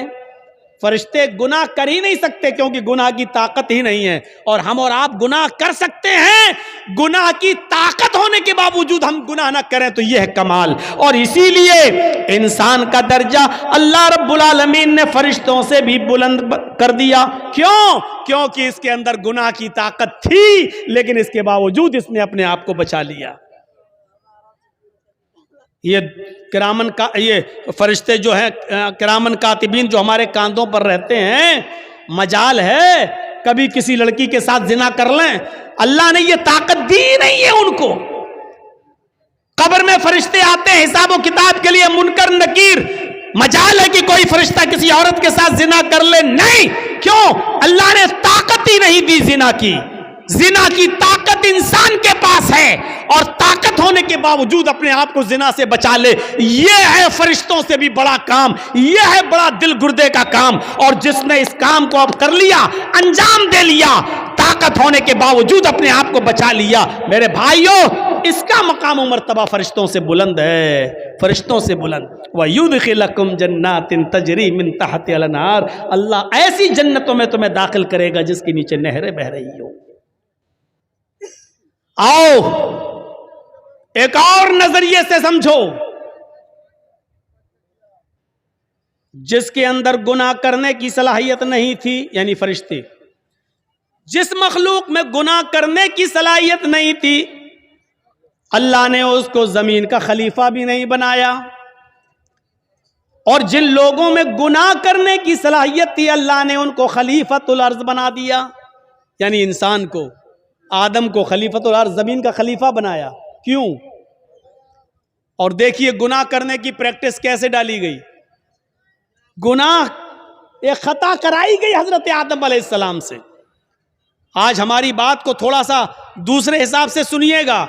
فرشتے گناہ کر ہی نہیں سکتے کیونکہ گناہ کی طاقت ہی نہیں ہے، اور ہم اور آپ گناہ کر سکتے ہیں، گناہ کی طاقت ہونے کے باوجود ہم گناہ نہ کریں، تو یہ ہے کمال۔ اور اسی لیے انسان کا درجہ اللہ رب العالمین نے فرشتوں سے بھی بلند کر دیا۔ کیوں؟ کیونکہ اس کے اندر گناہ کی طاقت تھی لیکن اس کے باوجود اس نے اپنے آپ کو بچا لیا۔ یہ فرشتے جو ہیں کرامن کاتبین جو ہمارے کاندھوں پر رہتے ہیں، مجال ہے کبھی کسی لڑکی کے ساتھ زنا کر لیں، اللہ نے یہ طاقت دی نہیں ہے ان کو۔ قبر میں فرشتے آتے ہیں حساب و کتاب کے لیے، منکر نکیر، مجال ہے کہ کوئی فرشتہ کسی عورت کے ساتھ زنا کر لے؟ نہیں۔ کیوں؟ اللہ نے طاقت ہی نہیں دی زنا کی۔ زنا کی طاقت انسان کے پاس ہے اور طاقت ہونے کے باوجود اپنے آپ کو زنا سے بچا لے، یہ ہے فرشتوں سے بھی بڑا کام، یہ ہے بڑا دل گردے کا کام۔ اور جس نے اس کام کو اب کر لیا، انجام دے لیا، طاقت ہونے کے باوجود اپنے آپ کو بچا لیا، میرے بھائیوں اس کا مقام و مرتبہ فرشتوں سے بلند ہے، فرشتوں سے بلند. وَيُدْخِلَكُمْ جَنَّاتٍ تَجْرِي مِن تَحْتِهَا الْأَنْهَارُ، اللہ ایسی جنتوں میں تمہیں داخل کرے گا جس کے نیچے نہریں بہ رہی ہوں. آؤ ایک اور نظریے سے سمجھو. جس کے اندر گناہ کرنے کی صلاحیت نہیں تھی، یعنی فرشتے، جس مخلوق میں گناہ کرنے کی صلاحیت نہیں تھی، اللہ نے اس کو زمین کا خلیفہ بھی نہیں بنایا. اور جن لوگوں میں گناہ کرنے کی صلاحیت تھی، اللہ نے ان کو خلیفۃ الارض بنا دیا. یعنی انسان کو، آدم کو خلیفۃ الارض، زمین کا خلیفہ بنایا. کیوں؟ اور دیکھیے گناہ کرنے کی پریکٹس کیسے ڈالی گئی. گناہ ایک خطا کرائی گئی حضرت آدم علیہ السلام سے. آج ہماری بات کو تھوڑا سا دوسرے حساب سے سنیے گا.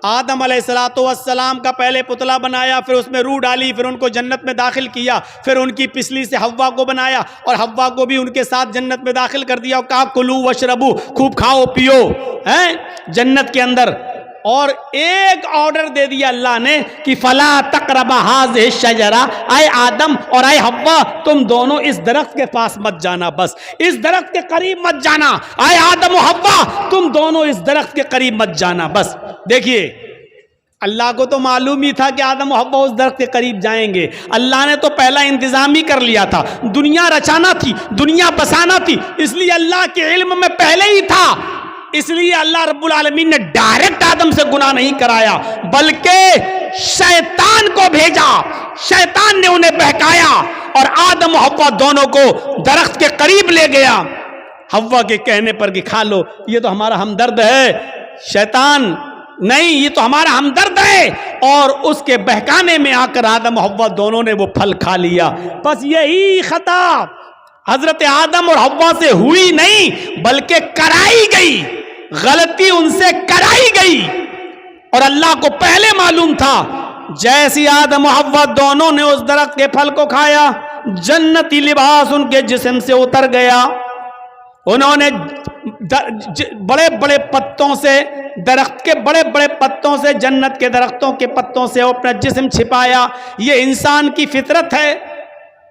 آدم علیہ السلام کا پہلے پتلا بنایا، پھر اس میں روح ڈالی، پھر ان کو جنت میں داخل کیا، پھر ان کی پسلی سے حوا کو بنایا اور حوا کو بھی ان کے ساتھ جنت میں داخل کر دیا اور کہا کلو وشربو، خوب کھاؤ پیو جنت کے اندر. اور ایک آرڈر دے دیا اللہ نے کہ فلا تقربا هذه الشجرہ، اے آدم اور اے حوا تم دونوں اس درخت کے پاس مت جانا، بس اس درخت کے قریب مت جانا. اے آدم و حوا تم دونوں اس درخت کے قریب مت جانا بس. دیکھیے اللہ کو تو معلوم ہی تھا کہ آدم و حوا اس درخت کے قریب جائیں گے. اللہ نے تو پہلا انتظام ہی کر لیا تھا. دنیا رچانا تھی، دنیا بسانا تھی، اس لیے اللہ کے علم میں پہلے ہی تھا. اس لیے اللہ رب العالمین نے ڈائریکٹ آدم سے گناہ نہیں کرایا، بلکہ شیطان کو بھیجا. شیطان نے انہیں بہکایا اور آدم و حوا دونوں کو درخت کے قریب لے گیا. حوا کے کہنے پر کہ کھا لو، یہ تو ہمارا ہمدرد ہے. شیطان نہیں، یہ تو ہمارا ہمدرد ہے. اور اس کے بہکانے میں آ کر آدم و حوا دونوں نے وہ پھل کھا لیا. بس یہی خطا حضرت آدم اور حوا سے ہوئی نہیں بلکہ کرائی گئی. غلطی ان سے کرائی گئی اور اللہ کو پہلے معلوم تھا. جیسی آدم و حوا دونوں نے اس درخت کے پھل کو کھایا، جنتی لباس ان کے جسم سے اتر گیا. انہوں نے بڑے بڑے پتوں سے، درخت کے بڑے بڑے پتوں سے، جنت کے درختوں کے پتوں سے اپنا جسم چھپایا. یہ انسان کی فطرت ہے،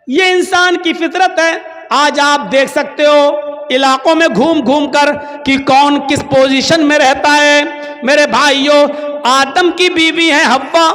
یہ انسان کی فطرت ہے. آج آپ دیکھ سکتے ہو علاقوں میں گھوم گھوم کر کہ کون کس پوزیشن میں رہتا ہے. میرے بھائیوں، آدم کی بیوی ہے حوا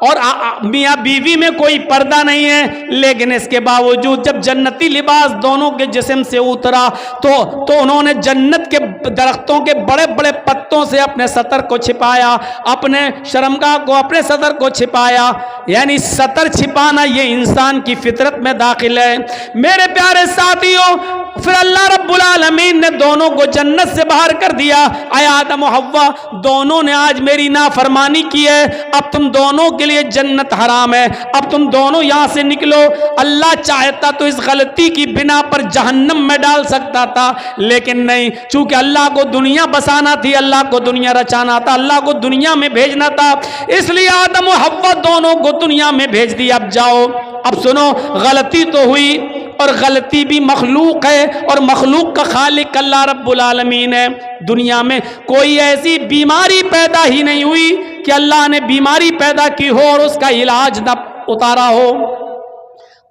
اور میاں بیوی میں کوئی پردہ نہیں ہے، لیکن اس کے باوجود جب جنتی لباس دونوں کے جسم سے اترا تو انہوں نے جنت کے درختوں کے بڑے بڑے پتوں سے اپنے سطر کو چھپایا، اپنے شرمگاہ کو، اپنے سطر کو چھپایا. یعنی سطر چھپانا یہ انسان کی فطرت میں داخل ہے. میرے پیارے ساتھیوں، پھر اللہ رب العالمین نے دونوں کو جنت سے باہر کر دیا. اے آدم و حوا دونوں نے آج میری نافرمانی کی ہے، اب تم دونوں کے لیے جنت حرام ہے، اب تم دونوں یہاں سے نکلو. اللہ چاہتا تو اس غلطی کی بنا پر جہنم میں ڈال سکتا تھا، لیکن نہیں، چونکہ اللہ کو دنیا بسانا تھی، اللہ کو دنیا رچانا تھا، اللہ کو دنیا میں بھیجنا تھا، اس لیے آدم و حوا دونوں کو دنیا میں بھیج دیا. اب جاؤ. اب سنو، غلطی تو ہوئی اور غلطی بھی مخلوق ہے اور مخلوق کا خالق اللہ رب العالمین ہے. دنیا میں کوئی ایسی بیماری پیدا ہی نہیں ہوئی کہ اللہ نے بیماری پیدا کی ہو اور اس کا علاج نہ اتارا ہو.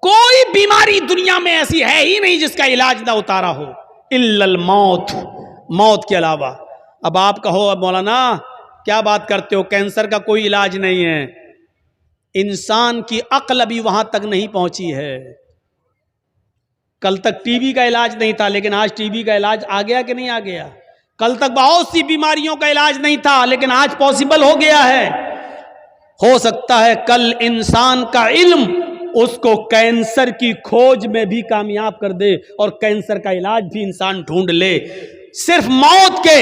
کوئی بیماری دنیا میں ایسی ہے ہی نہیں جس کا علاج نہ اتارا ہو، الا الموت، موت کے علاوہ. اب آپ کہو مولانا کیا بات کرتے ہو، کینسر کا کوئی علاج نہیں ہے. انسان کی عقل ابھی وہاں تک نہیں پہنچی ہے. کل تک ٹی بی کا علاج نہیں تھا، لیکن آج ٹی بی کا علاج آ گیا کہ نہیں آ گیا. کل تک بہت سی بیماریوں کا علاج نہیں تھا، لیکن آج پاسبل ہو گیا ہے. ہو سکتا ہے کل انسان کا علم اس کو کینسر کی کھوج میں بھی کامیاب کر دے اور کینسر کا علاج بھی انسان ڈھونڈ لے. صرف موت کے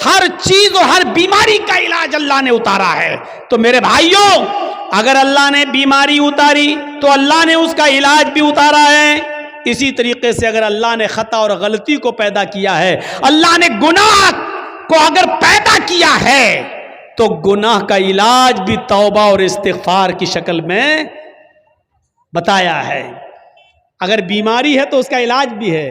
ہر چیز اور ہر بیماری کا علاج اللہ نے اتارا ہے. تو میرے بھائیوں، اگر اللہ نے بیماری اتاری تو اللہ نے اس کا علاج بھی اتارا ہے. اسی طریقے سے اگر اللہ نے خطا اور غلطی کو پیدا کیا ہے، اللہ نے گناہ کو اگر پیدا کیا ہے تو گناہ کا علاج بھی توبہ اور استغفار کی شکل میں بتایا ہے. اگر بیماری ہے تو اس کا علاج بھی ہے،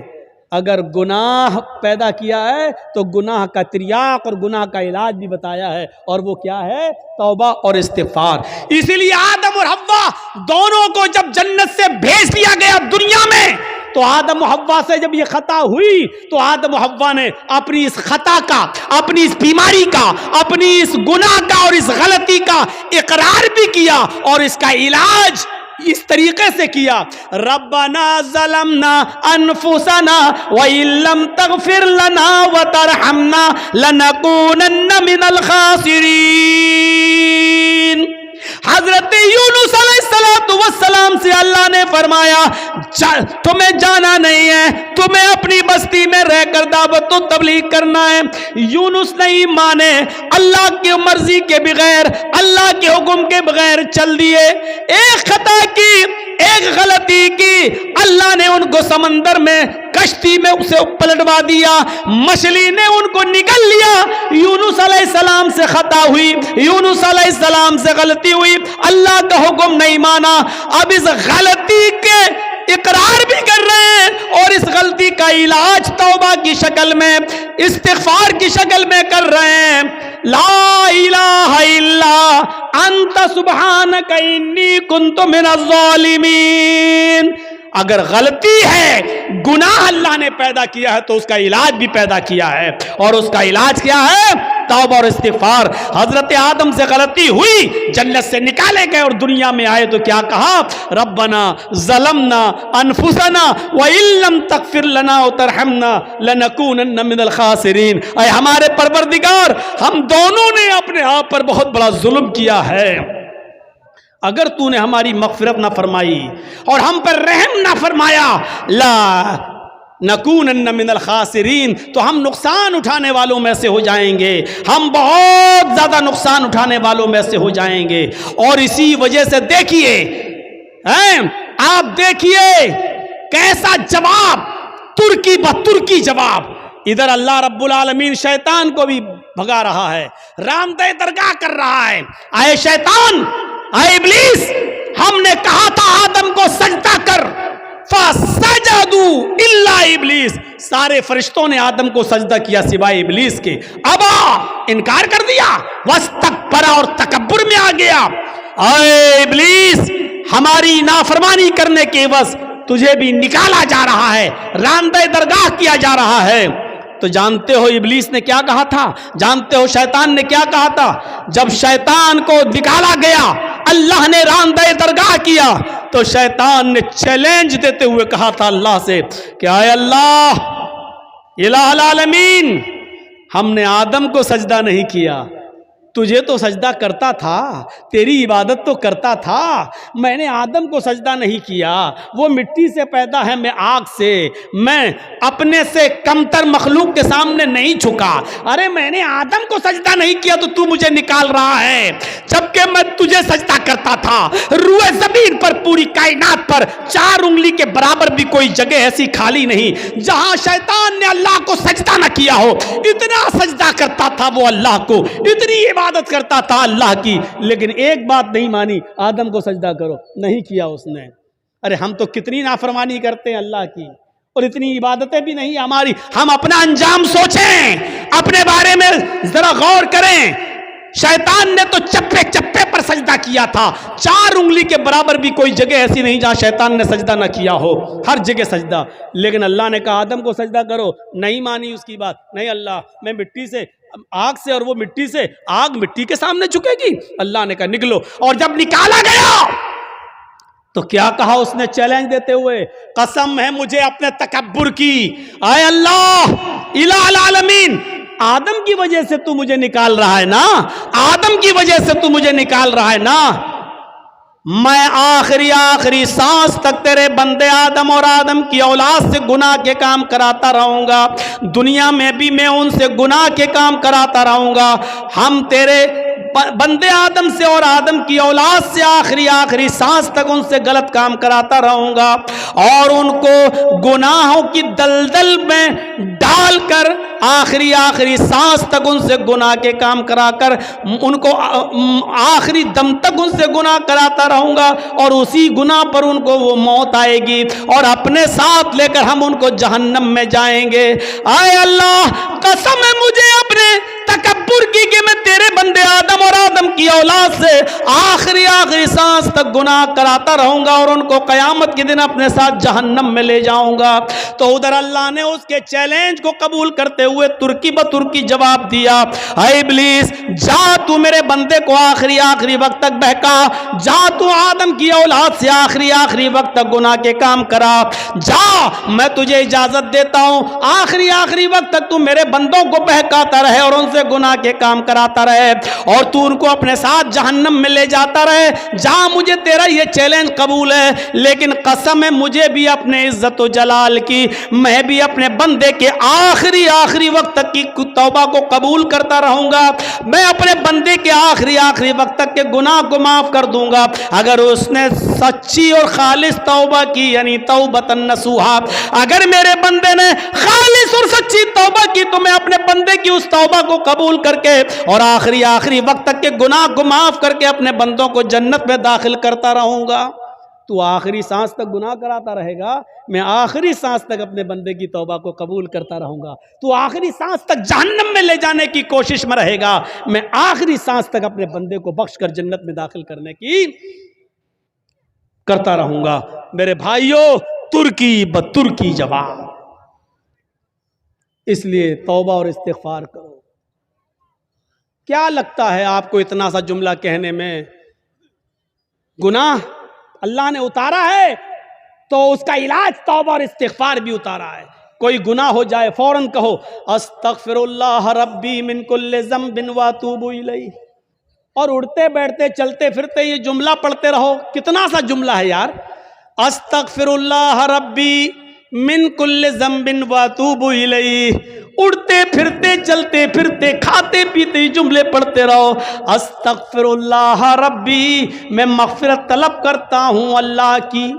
اگر گناہ پیدا کیا ہے تو گناہ کا تریاق اور گناہ کا علاج بھی بتایا ہے، اور وہ کیا ہے؟ توبہ اور استغفار۔ اسی لیے آدم اور حوا دونوں کو جب جنت سے بھیج دیا گیا دنیا میں، تو آدم و حوا سے جب یہ خطا ہوئی تو آدم و حوا نے اپنی اس خطا کا، اپنی اس بیماری کا، اپنی اس گناہ کا اور اس غلطی کا اقرار بھی کیا، اور اس کا علاج اس طریقے سے کیا، ربنا ظلمنا انفسنا وان لم تغفر لنا وترحمنا لنکونن من الخاسرین۔ حضرت یونس علیہ السلام سے اللہ نے فرمایا تمہیں جانا نہیں ہے، تمہیں اپنی بستی میں رہ کر دعوت و تبلیغ کرنا ہے۔ یونس نہیں مانے، اللہ کی مرضی کے بغیر، اللہ کے حکم کے بغیر چل دیے، ایک خطا کی، ایک غلطی کی، اللہ نے ان کو سمندر میں، کشتی میں اسے پلٹوا دیا، مچھلی نے ان کو نگل لیا۔ یونس علیہ السلام سے خطا ہوئی، یونس علیہ السلام سے غلطی ہوئی، اللہ کا حکم نہیں مانا، اب اس غلطی کے اقرار بھی کر رہے ہیں اور اس غلطی کا علاج توبہ کی شکل میں، استغفار کی شکل میں کر رہے ہیں۔ لا الہ الا انت سبحانک انی کنت من الظالمین۔ اگر غلطی ہے، گناہ اللہ نے پیدا کیا ہے تو اس کا علاج بھی پیدا کیا ہے، اور اس کا علاج کیا ہے؟ توبہ اور استغفار۔ حضرت آدم سے غلطی ہوئی، جنت سے نکالے گئے اور دنیا میں آئے تو کیا کہا؟ ربنا ظلمنا انفسنا وان لم تغفر لنا وترحمنا لنکونن من الخاسرین۔ اے ہمارے پروردگار، ہم دونوں نے اپنے آپ پر بہت بڑا ظلم کیا ہے، اگر تو نے ہماری مغفرت نہ فرمائی اور ہم پر رحم نہ فرمایا، لا نکونن من الخاسرین، تو ہم نقصان اٹھانے والوں میں سے ہو جائیں گے، ہم بہت زیادہ نقصان اٹھانے والوں میں سے ہو جائیں گے۔ اور اسی وجہ سے دیکھیے، آپ دیکھیے کیسا جواب، ترکی بترکی جواب۔ ادھر اللہ رب العالمین شیطان کو بھی بھگا رہا ہے، رامدہ درگاہ کر رہا ہے، اے شیطان، اے ابلیس، ہم نے کہا تھا آدم کو سجدہ کر، فسجدوا الا ابلیس، سارے فرشتوں نے آدم کو سجدہ کیا سوائے ابلیس کے، ابا، انکار کر دیا، واستکبر، اور تکبر میں آ گیا۔ اے ابلیس، ہماری نافرمانی کرنے کے عوض تجھے بھی نکالا جا رہا ہے، رامدہ درگاہ کیا جا رہا ہے۔ تو جانتے ہو ابلیس نے کیا کہا تھا؟ جانتے ہو شیطان نے کیا کہا تھا؟ جب شیطان کو نکالا گیا، اللہ نے راندہ درگاہ کیا، تو شیطان نے چیلنج دیتے ہوئے کہا تھا اللہ سے کہ اے اللہ، الہ العالمین، ہم نے آدم کو سجدہ نہیں کیا، تجھے تو سجدہ کرتا تھا، تیری عبادت تو کرتا تھا، میں نے آدم کو سجدہ نہیں کیا، وہ مٹی سے پیدا ہے، میں آگ سے، میں اپنے سے کمتر مخلوق کے سامنے نہیں جھکا، ارے میں نے آدم کو سجدہ نہیں کیا تو مجھے نکال رہا ہے، جبکہ میں تجھے سجدہ کرتا تھا۔ روئے زمین پر، پوری کائنات پر 4 انگلی کے برابر بھی کوئی جگہ ایسی خالی نہیں جہاں شیطان نے اللہ کو سجدہ نہ کیا ہو، اتنا سجدہ کرتا تھا وہ اللہ کو، اتنی عبادت کرتا تھا اللہ کی، لیکن ایک بات نہیں مانی، آدم کو سجدہ کرو، نہیں کیا اس نے۔ ارے ہم تو کتنی نافرمانی کرتے ہیں اللہ کی، اور اتنی عبادتیں بھی نہیں ہماری۔ ہم اپنا انجام سوچیں، اپنے بارے میں ذرا غور کریں۔ شیطان نے تو چپے چپے پر سجدہ کیا تھا، 4 انگلی کے برابر بھی کوئی جگہ ایسی نہیں جہاں شیطان نے سجدہ نہ کیا ہو، ہر جگہ سجدہ۔ لیکن اللہ نے کہا آدم کو سجدہ کرو، نہیں مانی اس کی بات، نہیں اللہ، میں مٹی سے، آگ سے، اور وہ مٹی سے، آگ مٹی کے سامنے جھکے گی؟ اللہ نے کہا نکلو، اور جب نکالا گیا تو کیا کہا اس نے چیلنج دیتے ہوئے؟ قسم ہے مجھے اپنے تکبر کی، اے اللہ الہ العالمین، آدم کی وجہ سے تو مجھے نکال رہا ہے نا، آدم کی وجہ سے تو مجھے نکال رہا ہے نا، میں آخری سانس تک تیرے بندے آدم اور آدم کی اولاد سے گناہ کے کام کراتا رہوں گا، دنیا میں بھی میں ان سے گناہ کے کام کراتا رہوں گا، ہم تیرے بندے آدم سے اور آدم کی اولاد سے آخری سانس تک ان سے غلط کام کراتا رہوں گا، اور ان کو گناہوں کی دلدل میں ڈال کر آخری سانس تک ان سے گناہ کے کام کرا کر ان کو آخری دم تک ان سے گناہ کراتا رہوں گا، اور اسی گناہ پر ان کو وہ موت آئے گی اور اپنے ساتھ لے کر ہم ان کو جہنم میں جائیں گے۔ آئے اللہ قسم ہے مجھے اپنے تکبر کی کہ میں تیرے بندے آدم اور آدم کی اولاد سے آخری سانس تک گناہ کراتا رہوں گا اور ان کو قیامت کے دن اپنے ساتھ جہنم میں لے جاؤں گا۔ تو ادھر اللہ نے اس کے چیلنج کو قبول کرتے ہوئے ترکی بترکی جواب دیا، اے ابلیس جا تو میرے بندے کو آخری وقت تک بہکا، جا تو آدم کی اولاد سے آخری وقت تک گناہ کے کام کرا، جا میں تجھے اجازت دیتا ہوں آخری وقت تک تو میرے بندوں کو بہکاتا رہے اور ان سے گناہ کے کام کراتا رہے اور تو ان کو اپنے ساتھ جہنم میں لے جاتا رہے، جا مجھے تیرا یہ چیلنج قبول ہے، لیکن قسم ہے مجھے بھی اپنے عزت و جلال کی، میں بھی اپنے بندے کے آخری وقت تک کی توبہ کو قبول کرتا رہوں گا، میں اپنے بندے کے آخری وقت تک کے گناہ کو معاف کر دوں گا اگر اس نے سچی اور خالص توبہ کی، یعنی توبۃ نصوحا، اگر میرے بندے نے خالص اور سچی توبہ کی تو میں اپنے بندے کی اس توبہ کو قبول کر کے اور آخری وقت تک کے گناہ کو معاف کر کے اپنے بندوں کو جنت میں داخل کرتا رہوں گا۔ تو آخری سانس تک گناہ کراتا رہے گا، میں آخری سانس تک اپنے بندے کی توبہ کو قبول کرتا رہوں گا، تو آخری سانس تک جہنم میں لے جانے کی کوشش میں رہے گا، میں آخری سانس تک اپنے بندے کو بخش کر جنت میں داخل کرنے کی کرتا رہوں گا۔ میرے بھائیوں، ترکی بترکی جواب، اس لیے توبہ اور استغفار کرو۔ کیا لگتا ہے آپ کو اتنا سا جملہ کہنے میں؟ گناہ اللہ نے اتارا ہے تو اس کا علاج توبہ اور استغفار بھی اتارا ہے۔ کوئی گناہ ہو جائے فوراً کہو استغفر اللہ ربی من کل ذنب واتوب الیہ، اور اڑتے بیٹھتے چلتے پھرتے یہ جملہ پڑھتے رہو۔ کتنا سا جملہ ہے یار، استغفر اللہ ربی من کل ذنب واتوب الیہ، اڑتے پھرتے چلتے پھرتے کھاتے پیتے جملے پڑھتے رہو۔ استغفر اللہ ربی، میں مغفرت طلب کرتا ہوں اللہ کی،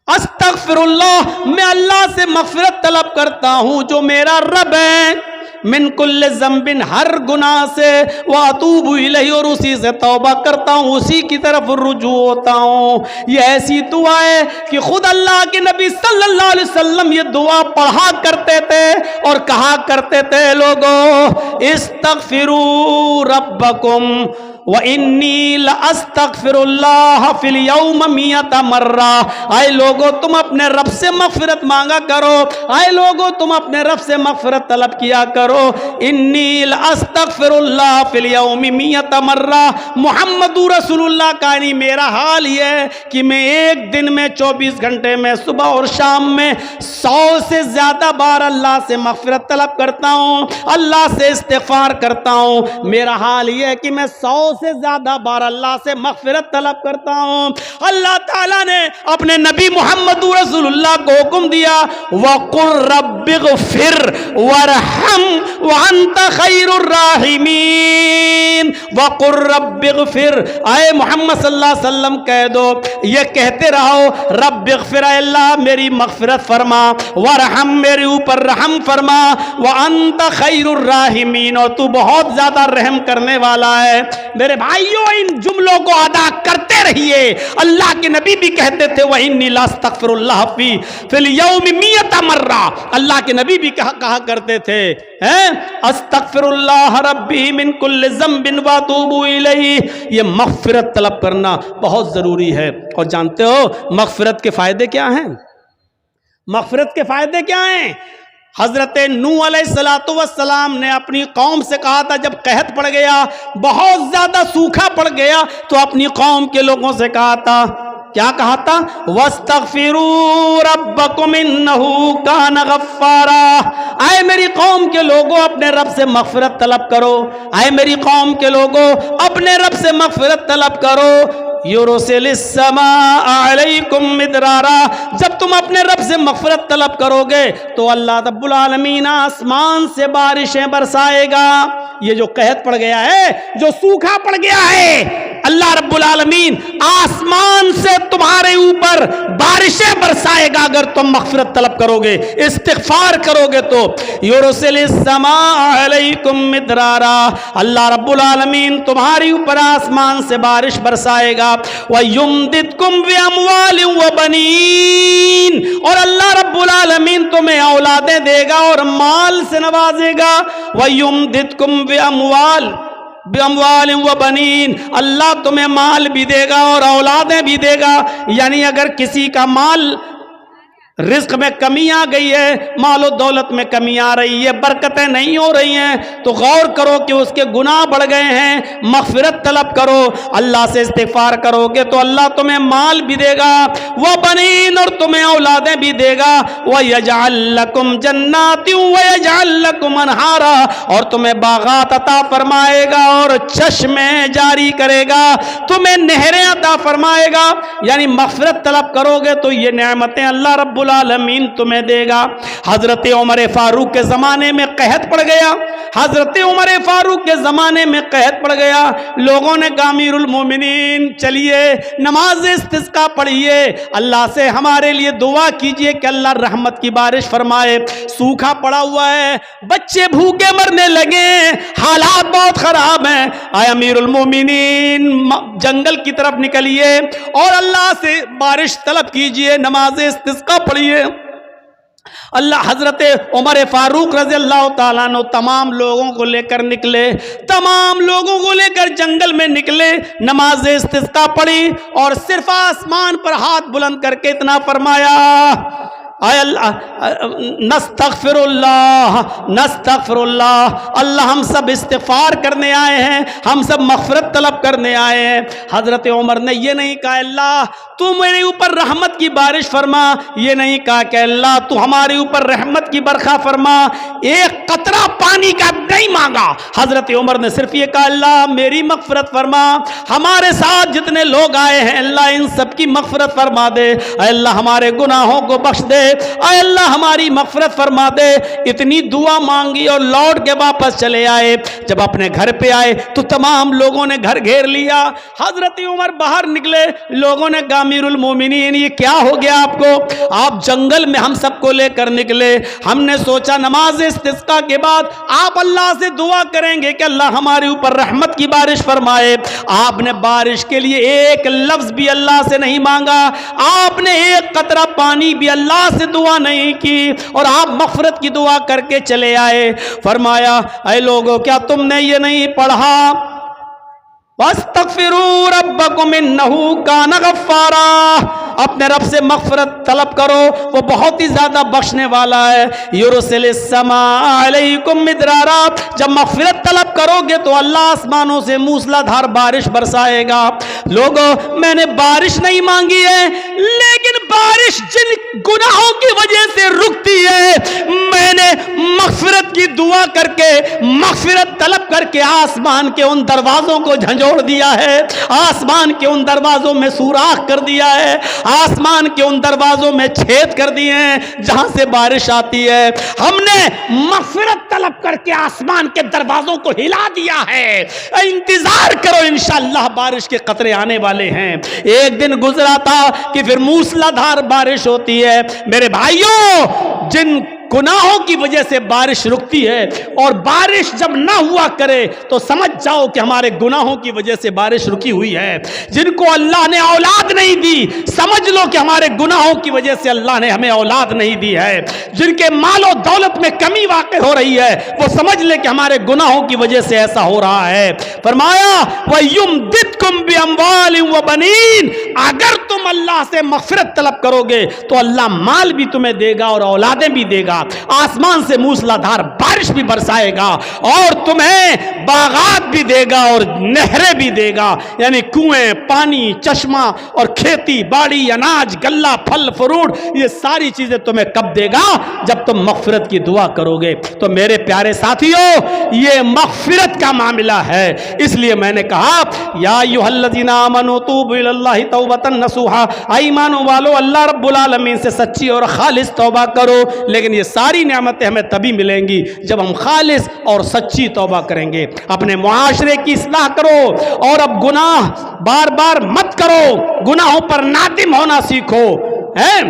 استغفر اللہ، میں اللہ سے مغفرت طلب کرتا ہوں جو میرا رب ہے، من کل ذنب، ہر گناہ سے، واتوب الیہ، اور اسی سے توبہ کرتا ہوں، اسی کی طرف رجوع ہوتا ہوں۔ یہ ایسی دعا ہے کہ خود اللہ کے نبی صلی اللہ علیہ وسلم یہ دعا پڑھا کرتے تھے اور کہا کرتے تھے، لوگوں استغفروا ربکم وَإِنِّي لَأَسْتَغْفِرُ اللَّهَ فِي الْيَوْمِ 100 مرہ، آئے لوگوں تم اپنے رب سے مغفرت مانگا کرو، آئے لوگوں تم اپنے رب سے مغفرت طلب کیا کرو۔ اِنِّي لَأَسْتَغْفِرُ اللَّهَ فِي الْيَوْمِ 100 مرہ، محمد رسول اللہ کا نہیں میرا حال یہ ہے کہ میں ایک دن میں 24 گھنٹے میں صبح اور شام میں 100 سے زیادہ بار اللہ سے مغفرت طلب کرتا ہوں، اللہ سے استغفار کرتا ہوں۔ میرا حال یہ ہے کہ میں 100 سے زیادہ بار اللہ سے مغفرت طلب کرتا ہوں۔ اللہ تعالیٰ نے اپنے نبی محمد رسول اللہ کو حکم دیا، وَقُلْ رَبِّ اغْفِرْ وَارْحَمْ وَأَنْتَ خَيْرُ الرَّاحِمِينَ، وَقُلْ رَبِّ اغْفِرْ، اے محمد صلی اللہ علیہ وسلم کہہ دو، یہ کہتے رہو، رب اغفر، اے اللہ میری مغفرت فرما، وارحم، میرے اوپر رحم فرما، وَأَنْتَ خَيْرُ الرَّاحِمِينَ، اور تو بہت زیادہ رحم کرنے والا ہے۔ میرے بھائیوں، ان جملوں کو ادا کرتے رہیے۔ اللہ کے نبی بھی کہتے تھے وَإِنِّي لَأَسْتَغْفِرُ اللَّهَ فِي الْيَوْمِ 100 مرہ، اللہ کے نبی بھی کہا کرتے تھے استغفر اللہ ربی من کل ذنب واتوب الیہ، یہ مغفرت طلب کرنا بہت ضروری ہے۔ اور جانتے ہو مغفرت کے فائدے کیا ہیں؟ مغفرت کے فائدے کیا ہیں؟ حضرت نوح علیہ السلام نے اپنی قوم سے کہا تھا، جب قحط پڑ گیا، بہت زیادہ سوکھا پڑ گیا، تو اپنی قوم کے لوگوں سے کہا تھا، کیا کہا تھا؟ وَاسْتَغْفِرُوا رَبَّكُمْ إِنَّهُ كَانَ غَفَّارًا، اے میری قوم کے لوگوں اپنے رب سے مغفرت طلب کرو، اے میری قوم کے لوگوں اپنے رب سے مغفرت طلب کرو۔ یُرْسِلِ السَّمَاءَ عَلَيْكُمْ مِدْرَارًا، جب تم اپنے رب سے مغفرت طلب کرو گے تو اللہ رب العالمین آسمان سے بارشیں برسائے گا۔ یہ جو قحط پڑ گیا ہے، جو سوکھا پڑ گیا ہے، اللہ رب العالمین آسمان سے تمہارے اوپر بارشیں برسائے گا اگر تم مغفرت طلب کرو گے، استغفار کرو گے تو۔ یرسل السماء علیکم مدرارا، اللہ رب العالمین تمہارے اوپر آسمان سے بارش برسائے گا۔ وَيُمْدِدْكُمْ بِأَمْوَالٍ وَبَنِينَ، اور اللہ رب العالمین تمہیں اولادیں دے گا اور مال سے نوازے گا۔ وَيُمْدِدْكُمْ بِأَمْوَالٍ وَبَنِينَ، اللہ تمہیں مال بھی دے گا اور اولادیں بھی دے گا۔ یعنی اگر کسی کا مال رزق میں کمی آ گئی ہے، مال و دولت میں کمی آ رہی ہے، برکتیں نہیں ہو رہی ہیں، تو غور کرو کہ اس کے گناہ بڑھ گئے ہیں، مغفرت طلب کرو، اللہ سے استغفار کرو گے تو اللہ تمہیں مال بھی دے گا، وہ بنین، اور تمہیں اولادیں بھی دے گا، وَيَجْعَلْ لَكُمْ جَنَّاتٍ وَيَجْعَلْ لَكُمْ أَنْهَارًا، اور تمہیں باغات عطا فرمائے گا اور چشمے جاری کرے گا، تمہیں نہریں عطا فرمائے گا۔ یعنی مغفرت طلب کرو گے تو یہ نعمتیں اللہ رب العالمین تمہیں دے گا۔ حضرت عمر فاروق کے زمانے میں قحط پڑ گیا، حضرت عمر فاروق کے زمانے میں قحط پڑ گیا، لوگوں نے کہا امیر المومنین چلیے نماز استسقاء پڑھیے، اللہ سے ہمارے لیے دعا کیجئے کہ اللہ رحمت کی بارش فرمائے، سوکھا پڑا ہوا ہے، بچے بھوکے مرنے لگے، حالات بہت خراب ہیں، آئے امیر المومنین جنگل کی طرف نکلیے اور اللہ سے بارش طلب کیجئے، نماز استسقاء پڑھیے۔ اللہ حضرت عمر فاروق رضی اللہ تعالیٰ عنہ تمام لوگوں کو لے کر نکلے، تمام لوگوں کو لے کر جنگل میں نکلے، نماز استسقاء پڑھی اور صرف آسمان پر ہاتھ بلند کر کے اتنا فرمایا، اے اللہ نستغفر اللہ نستغفر اللہ، اللہ ہم سب استغفار کرنے آئے ہیں، ہم سب مغفرت طلب کرنے آئے ہیں۔ حضرت عمر نے یہ نہیں کہا اللہ تو میرے اوپر رحمت کی بارش فرما، یہ نہیں کہا کہ اللہ تو ہمارے اوپر رحمت کی برکھا فرما، ایک قطرہ پانی کا نہیں مانگا۔ حضرت عمر نے صرف یہ کہا اللہ میری مغفرت فرما، ہمارے ساتھ جتنے لوگ آئے ہیں اللہ ان سب کی مغفرت فرما دے، اے اللہ ہمارے گناہوں کو بخش دے، اے اللہ ہماری مغفرت فرما دے۔ اتنی دعا مانگی اور لوٹ کے واپس چلے آئے۔ جب اپنے گھر پہ آئے تو تمام لوگوں نے گھر گھیر لیا، حضرت عمر باہر نکلے، لوگوں نے کہا امیر المومنین یہ کیا ہو گیا آپ کو، آپ جنگل میں ہم سب کو لے کر نکلے، ہم نے سوچا نماز استسقاء کے بعد آپ اللہ سے دعا کریں گے کہ اللہ ہمارے اوپر رحمت کی بارش فرمائے، آپ نے بارش کے لیے ایک لفظ بھی اللہ سے نہیں مانگا، آپ نے ایک قطرہ پانی بھی اللہ سے دعا نہیں کی اور آپ مغفرت کی دعا کر کے چلے آئے۔ فرمایا اے لوگوں کیا تم نے یہ نہیں پڑھا وَاسْتَغْفِرُوا رَبَّكُمْ إِنَّهُ كَانَ غَفَّارًا، اپنے رب سے مغفرت طلب کرو وہ بہت ہی زیادہ بخشنے والا ہے۔ یرسل السماء علیکم مدرارا، جب مغفرت طلب کرو گے تو اللہ آسمانوں سے موسلا دھار بارش برسائے گا۔ لوگوں میں نے بارش نہیں مانگی ہے، لیکن بارش جن گناہوں کی وجہ سے رکتی ہے میں نے مغفرت کی دعا کر کے مغفرت طلب کر کے آسمان کے ان دروازوں کو جھنجھوڑ دیا ہے، آسمان کے ان دروازوں میں سوراخ کر دیا ہے، آسمان کے ان دروازوں میں چھید کر دیے ہیں جہاں سے بارش آتی ہے۔ ہم نے مغفرت طلب کر کے آسمان کے دروازوں کو ہلا دیا ہے، انتظار کرو انشاءاللہ بارش کے قطرے آنے والے ہیں۔ ایک دن گزرا تھا کہ پھر موسلا دھار بارش ہوتی ہے۔ میرے بھائیوں جن گناہوں کی وجہ سے بارش رکتی ہے اور بارش جب نہ ہوا کرے تو سمجھ جاؤ کہ ہمارے گناہوں کی وجہ سے بارش رکی ہوئی ہے۔ جن کو اللہ نے اولاد نہیں دی سمجھ لو کہ ہمارے گناہوں کی وجہ سے اللہ نے ہمیں اولاد نہیں دی ہے۔ جن کے مال و دولت میں کمی واقع ہو رہی ہے وہ سمجھ لے کہ ہمارے گناہوں کی وجہ سے ایسا ہو رہا ہے۔ فرمایا وَيُمْدِدْكُمْ بِأَمْوَالٍ وَبَنِينَ، اگر تم اللہ سے مغفرت طلب کرو گے تو اللہ مال بھی تمہیں دے گا اور اولادیں بھی دے گا، آسمان سے موسلا دھار بارش بھی برسائے گا اور تمہیں باغات بھی دے گا اور نہریں بھی دے گا، یعنی کنویں، پانی، چشمہ اور کھیتی باڑی، اناج، غلہ، پھل فروٹ، یہ ساری چیزیں تمہیں کب دے گا؟ جب تم مغفرت کی دعا کرو گے۔ تو میرے پیارے ساتھیوں یہ مغفرت کا معاملہ ہے، اس لیے میں نے کہا یا ایھا الذین آمنوا توبوا الی اللہ توبۃ نصوحا، ایمانوں والو اللہ رب العالمین سے سچی اور خالص توبہ کرو۔ لیکن یہ ساری نعمتیں ہمیں تبھی ملیں گی جب ہم خالص اور سچی توبہ کریں گے۔ اپنے معاشرے کی اصلاح کرو اور اب گناہ بار بار مت کرو، گناہوں پر نادم ہونا سیکھو، ہیں؟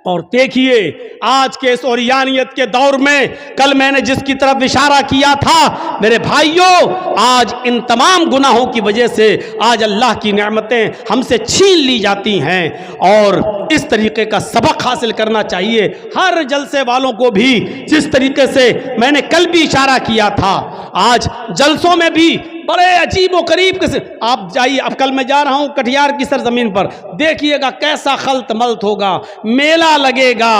اور دیکھیے آج کے اس اوریانیت کے دور میں، کل میں نے جس کی طرف اشارہ کیا تھا میرے بھائیوں، آج ان تمام گناہوں کی وجہ سے آج اللہ کی نعمتیں ہم سے چھین لی جاتی ہیں، اور اس طریقے کا سبق حاصل کرنا چاہیے ہر جلسے والوں کو بھی، جس طریقے سے میں نے کل بھی اشارہ کیا تھا۔ آج جلسوں میں بھی بڑے عجیب و غریب قسم، آپ جائیے، اب کل میں جا رہا ہوں کٹیہار کی سرزمین پر، دیکھیے گا کیسا خلط ملط ہوگا، میلہ لگے گا،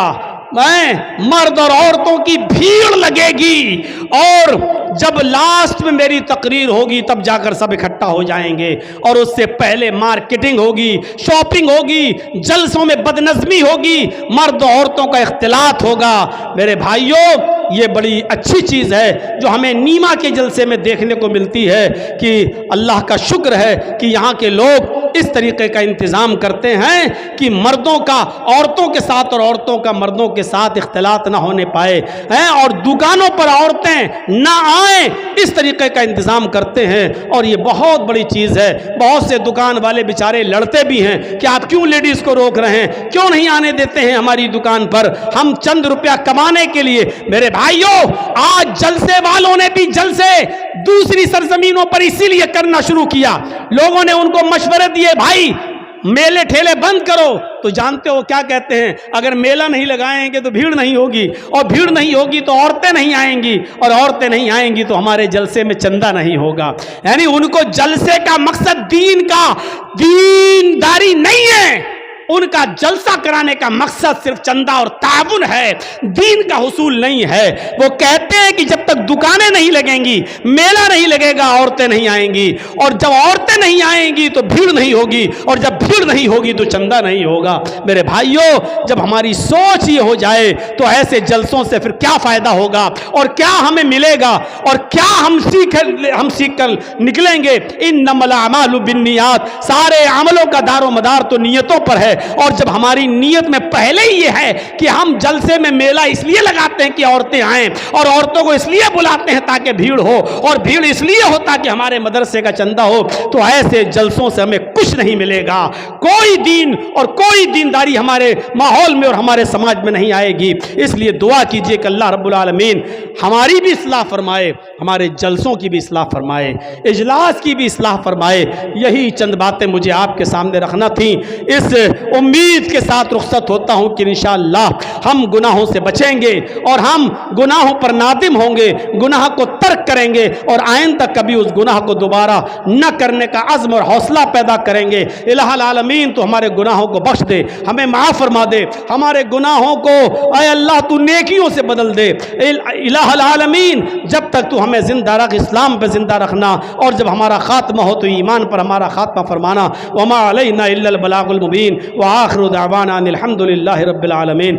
مرد اور عورتوں کی بھیڑ لگے گی، اور جب لاسٹ میں میری تقریر ہوگی تب جا کر سب اکٹھا ہو جائیں گے، اور اس سے پہلے مارکیٹنگ ہوگی، شاپنگ ہوگی، جلسوں میں بدنظمی ہوگی، مرد اور عورتوں کا اختلاط ہوگا۔ میرے بھائیوں، یہ بڑی اچھی چیز ہے جو ہمیں نیما کے جلسے میں دیکھنے کو ملتی ہے کہ اللہ کا شکر ہے کہ یہاں کے لوگ اس طریقے کا انتظام کرتے ہیں کہ مردوں کا عورتوں کے ساتھ اور عورتوں کا مردوں کے ساتھ اختلاط نہ ہونے پائے ہیں، اور دکانوں پر عورتیں نہ آئیں، اس طریقے کا انتظام کرتے ہیں، اور یہ بہت بڑی چیز ہے۔ بہت سے دکان والے بیچارے لڑتے بھی ہیں کہ آپ کیوں لیڈیز کو روک رہے ہیں، کیوں نہیں آنے دیتے ہیں ہماری دکان پر، ہم چند روپیہ کمانے کے لیے۔ میرے بھائیوں، آج جلسے والوں نے بھی جلسے دوسری سرزمینوں پر اسی لیے کرنا شروع کیا، لوگوں نے ان کو مشورے دیے، بھائی میلے ٹھیلے بند کرو، تو جانتے ہو کیا کہتے ہیں، اگر میلہ نہیں لگائیں گے تو بھیڑ نہیں ہوگی، اور بھیڑ نہیں ہوگی تو عورتیں نہیں آئیں گی، اور عورتیں نہیں آئیں گی تو ہمارے جلسے میں چندہ نہیں ہوگا۔ یعنی ان کو جلسے کا مقصد دینداری نہیں ہے، ان کا جلسہ کرانے کا مقصد صرف چندہ اور تعاون ہے، دین کا حصول نہیں ہے۔ وہ کہتے ہیں کہ جب تک دکانیں نہیں لگیں گی، میلہ نہیں لگے گا، عورتیں نہیں آئیں گی، اور جب عورتیں نہیں آئیں گی تو بھیڑ نہیں ہوگی، اور جب بھیڑ نہیں ہوگی تو چندہ نہیں ہوگا۔ میرے بھائیوں، جب ہماری سوچ یہ ہو جائے تو ایسے جلسوں سے پھر کیا فائدہ ہوگا، اور کیا ہمیں ملے گا، اور کیا ہم سیکھ کر نکلیں گے۔ انما الاعمال بالنیات، سارے عملوں کا دار و مدار تو نیتوں پر ہے، اور جب ہماری نیت میں پہلے ہی یہ ہے کہ ہم جلسے میں میلہ اس لیے لگاتے ہیں کہ عورتیں آئیں، اور عورتوں کو اس لیے بلاتے ہیں تاکہ بھیڑ ہو، اور بھیڑ اس لیے ہوتا کہ ہمارے مدرسے کا چندہ ہو، تو ایسے جلسوں سے ہمیں کچھ نہیں ملے گا، کوئی دین اور کوئی دینداری ہمارے ماحول میں اور ہمارے سماج میں نہیں آئے گی۔ اس لیے دعا کیجئے کہ اللہ رب العالمین ہماری بھی اصلاح فرمائے، ہمارے جلسوں کی بھی اصلاح فرمائے، اجلاس کی بھی اصلاح فرمائے۔ یہی چند باتیں مجھے آپ کے سامنے رکھنا تھیں۔ اس امید کے ساتھ رخصت ہوتا ہوں کہ انشاءاللہ ہم گناہوں سے بچیں گے، اور ہم گناہوں پر نادم ہوں گے، گناہ کو ترک کریں گے، اور آئندہ کبھی اس گناہ کو دوبارہ نہ کرنے کا عزم اور حوصلہ پیدا کریں گے۔ الہ العالمین تو ہمارے گناہوں کو بخش دے، ہمیں معاف فرما دے، ہمارے گناہوں کو اے اللہ تو نیکیوں سے بدل دے۔ الہ العالمین جب تک تو ہمیں زندہ رکھ، اسلام پہ زندہ رکھنا، اور جب ہمارا خاتمہ ہو تو ایمان پر ہمارا خاتمہ فرمانا۔ وما علینا الا البلاغ المبین، وآخر دعوانا ان الحمد للہ رب العالمین۔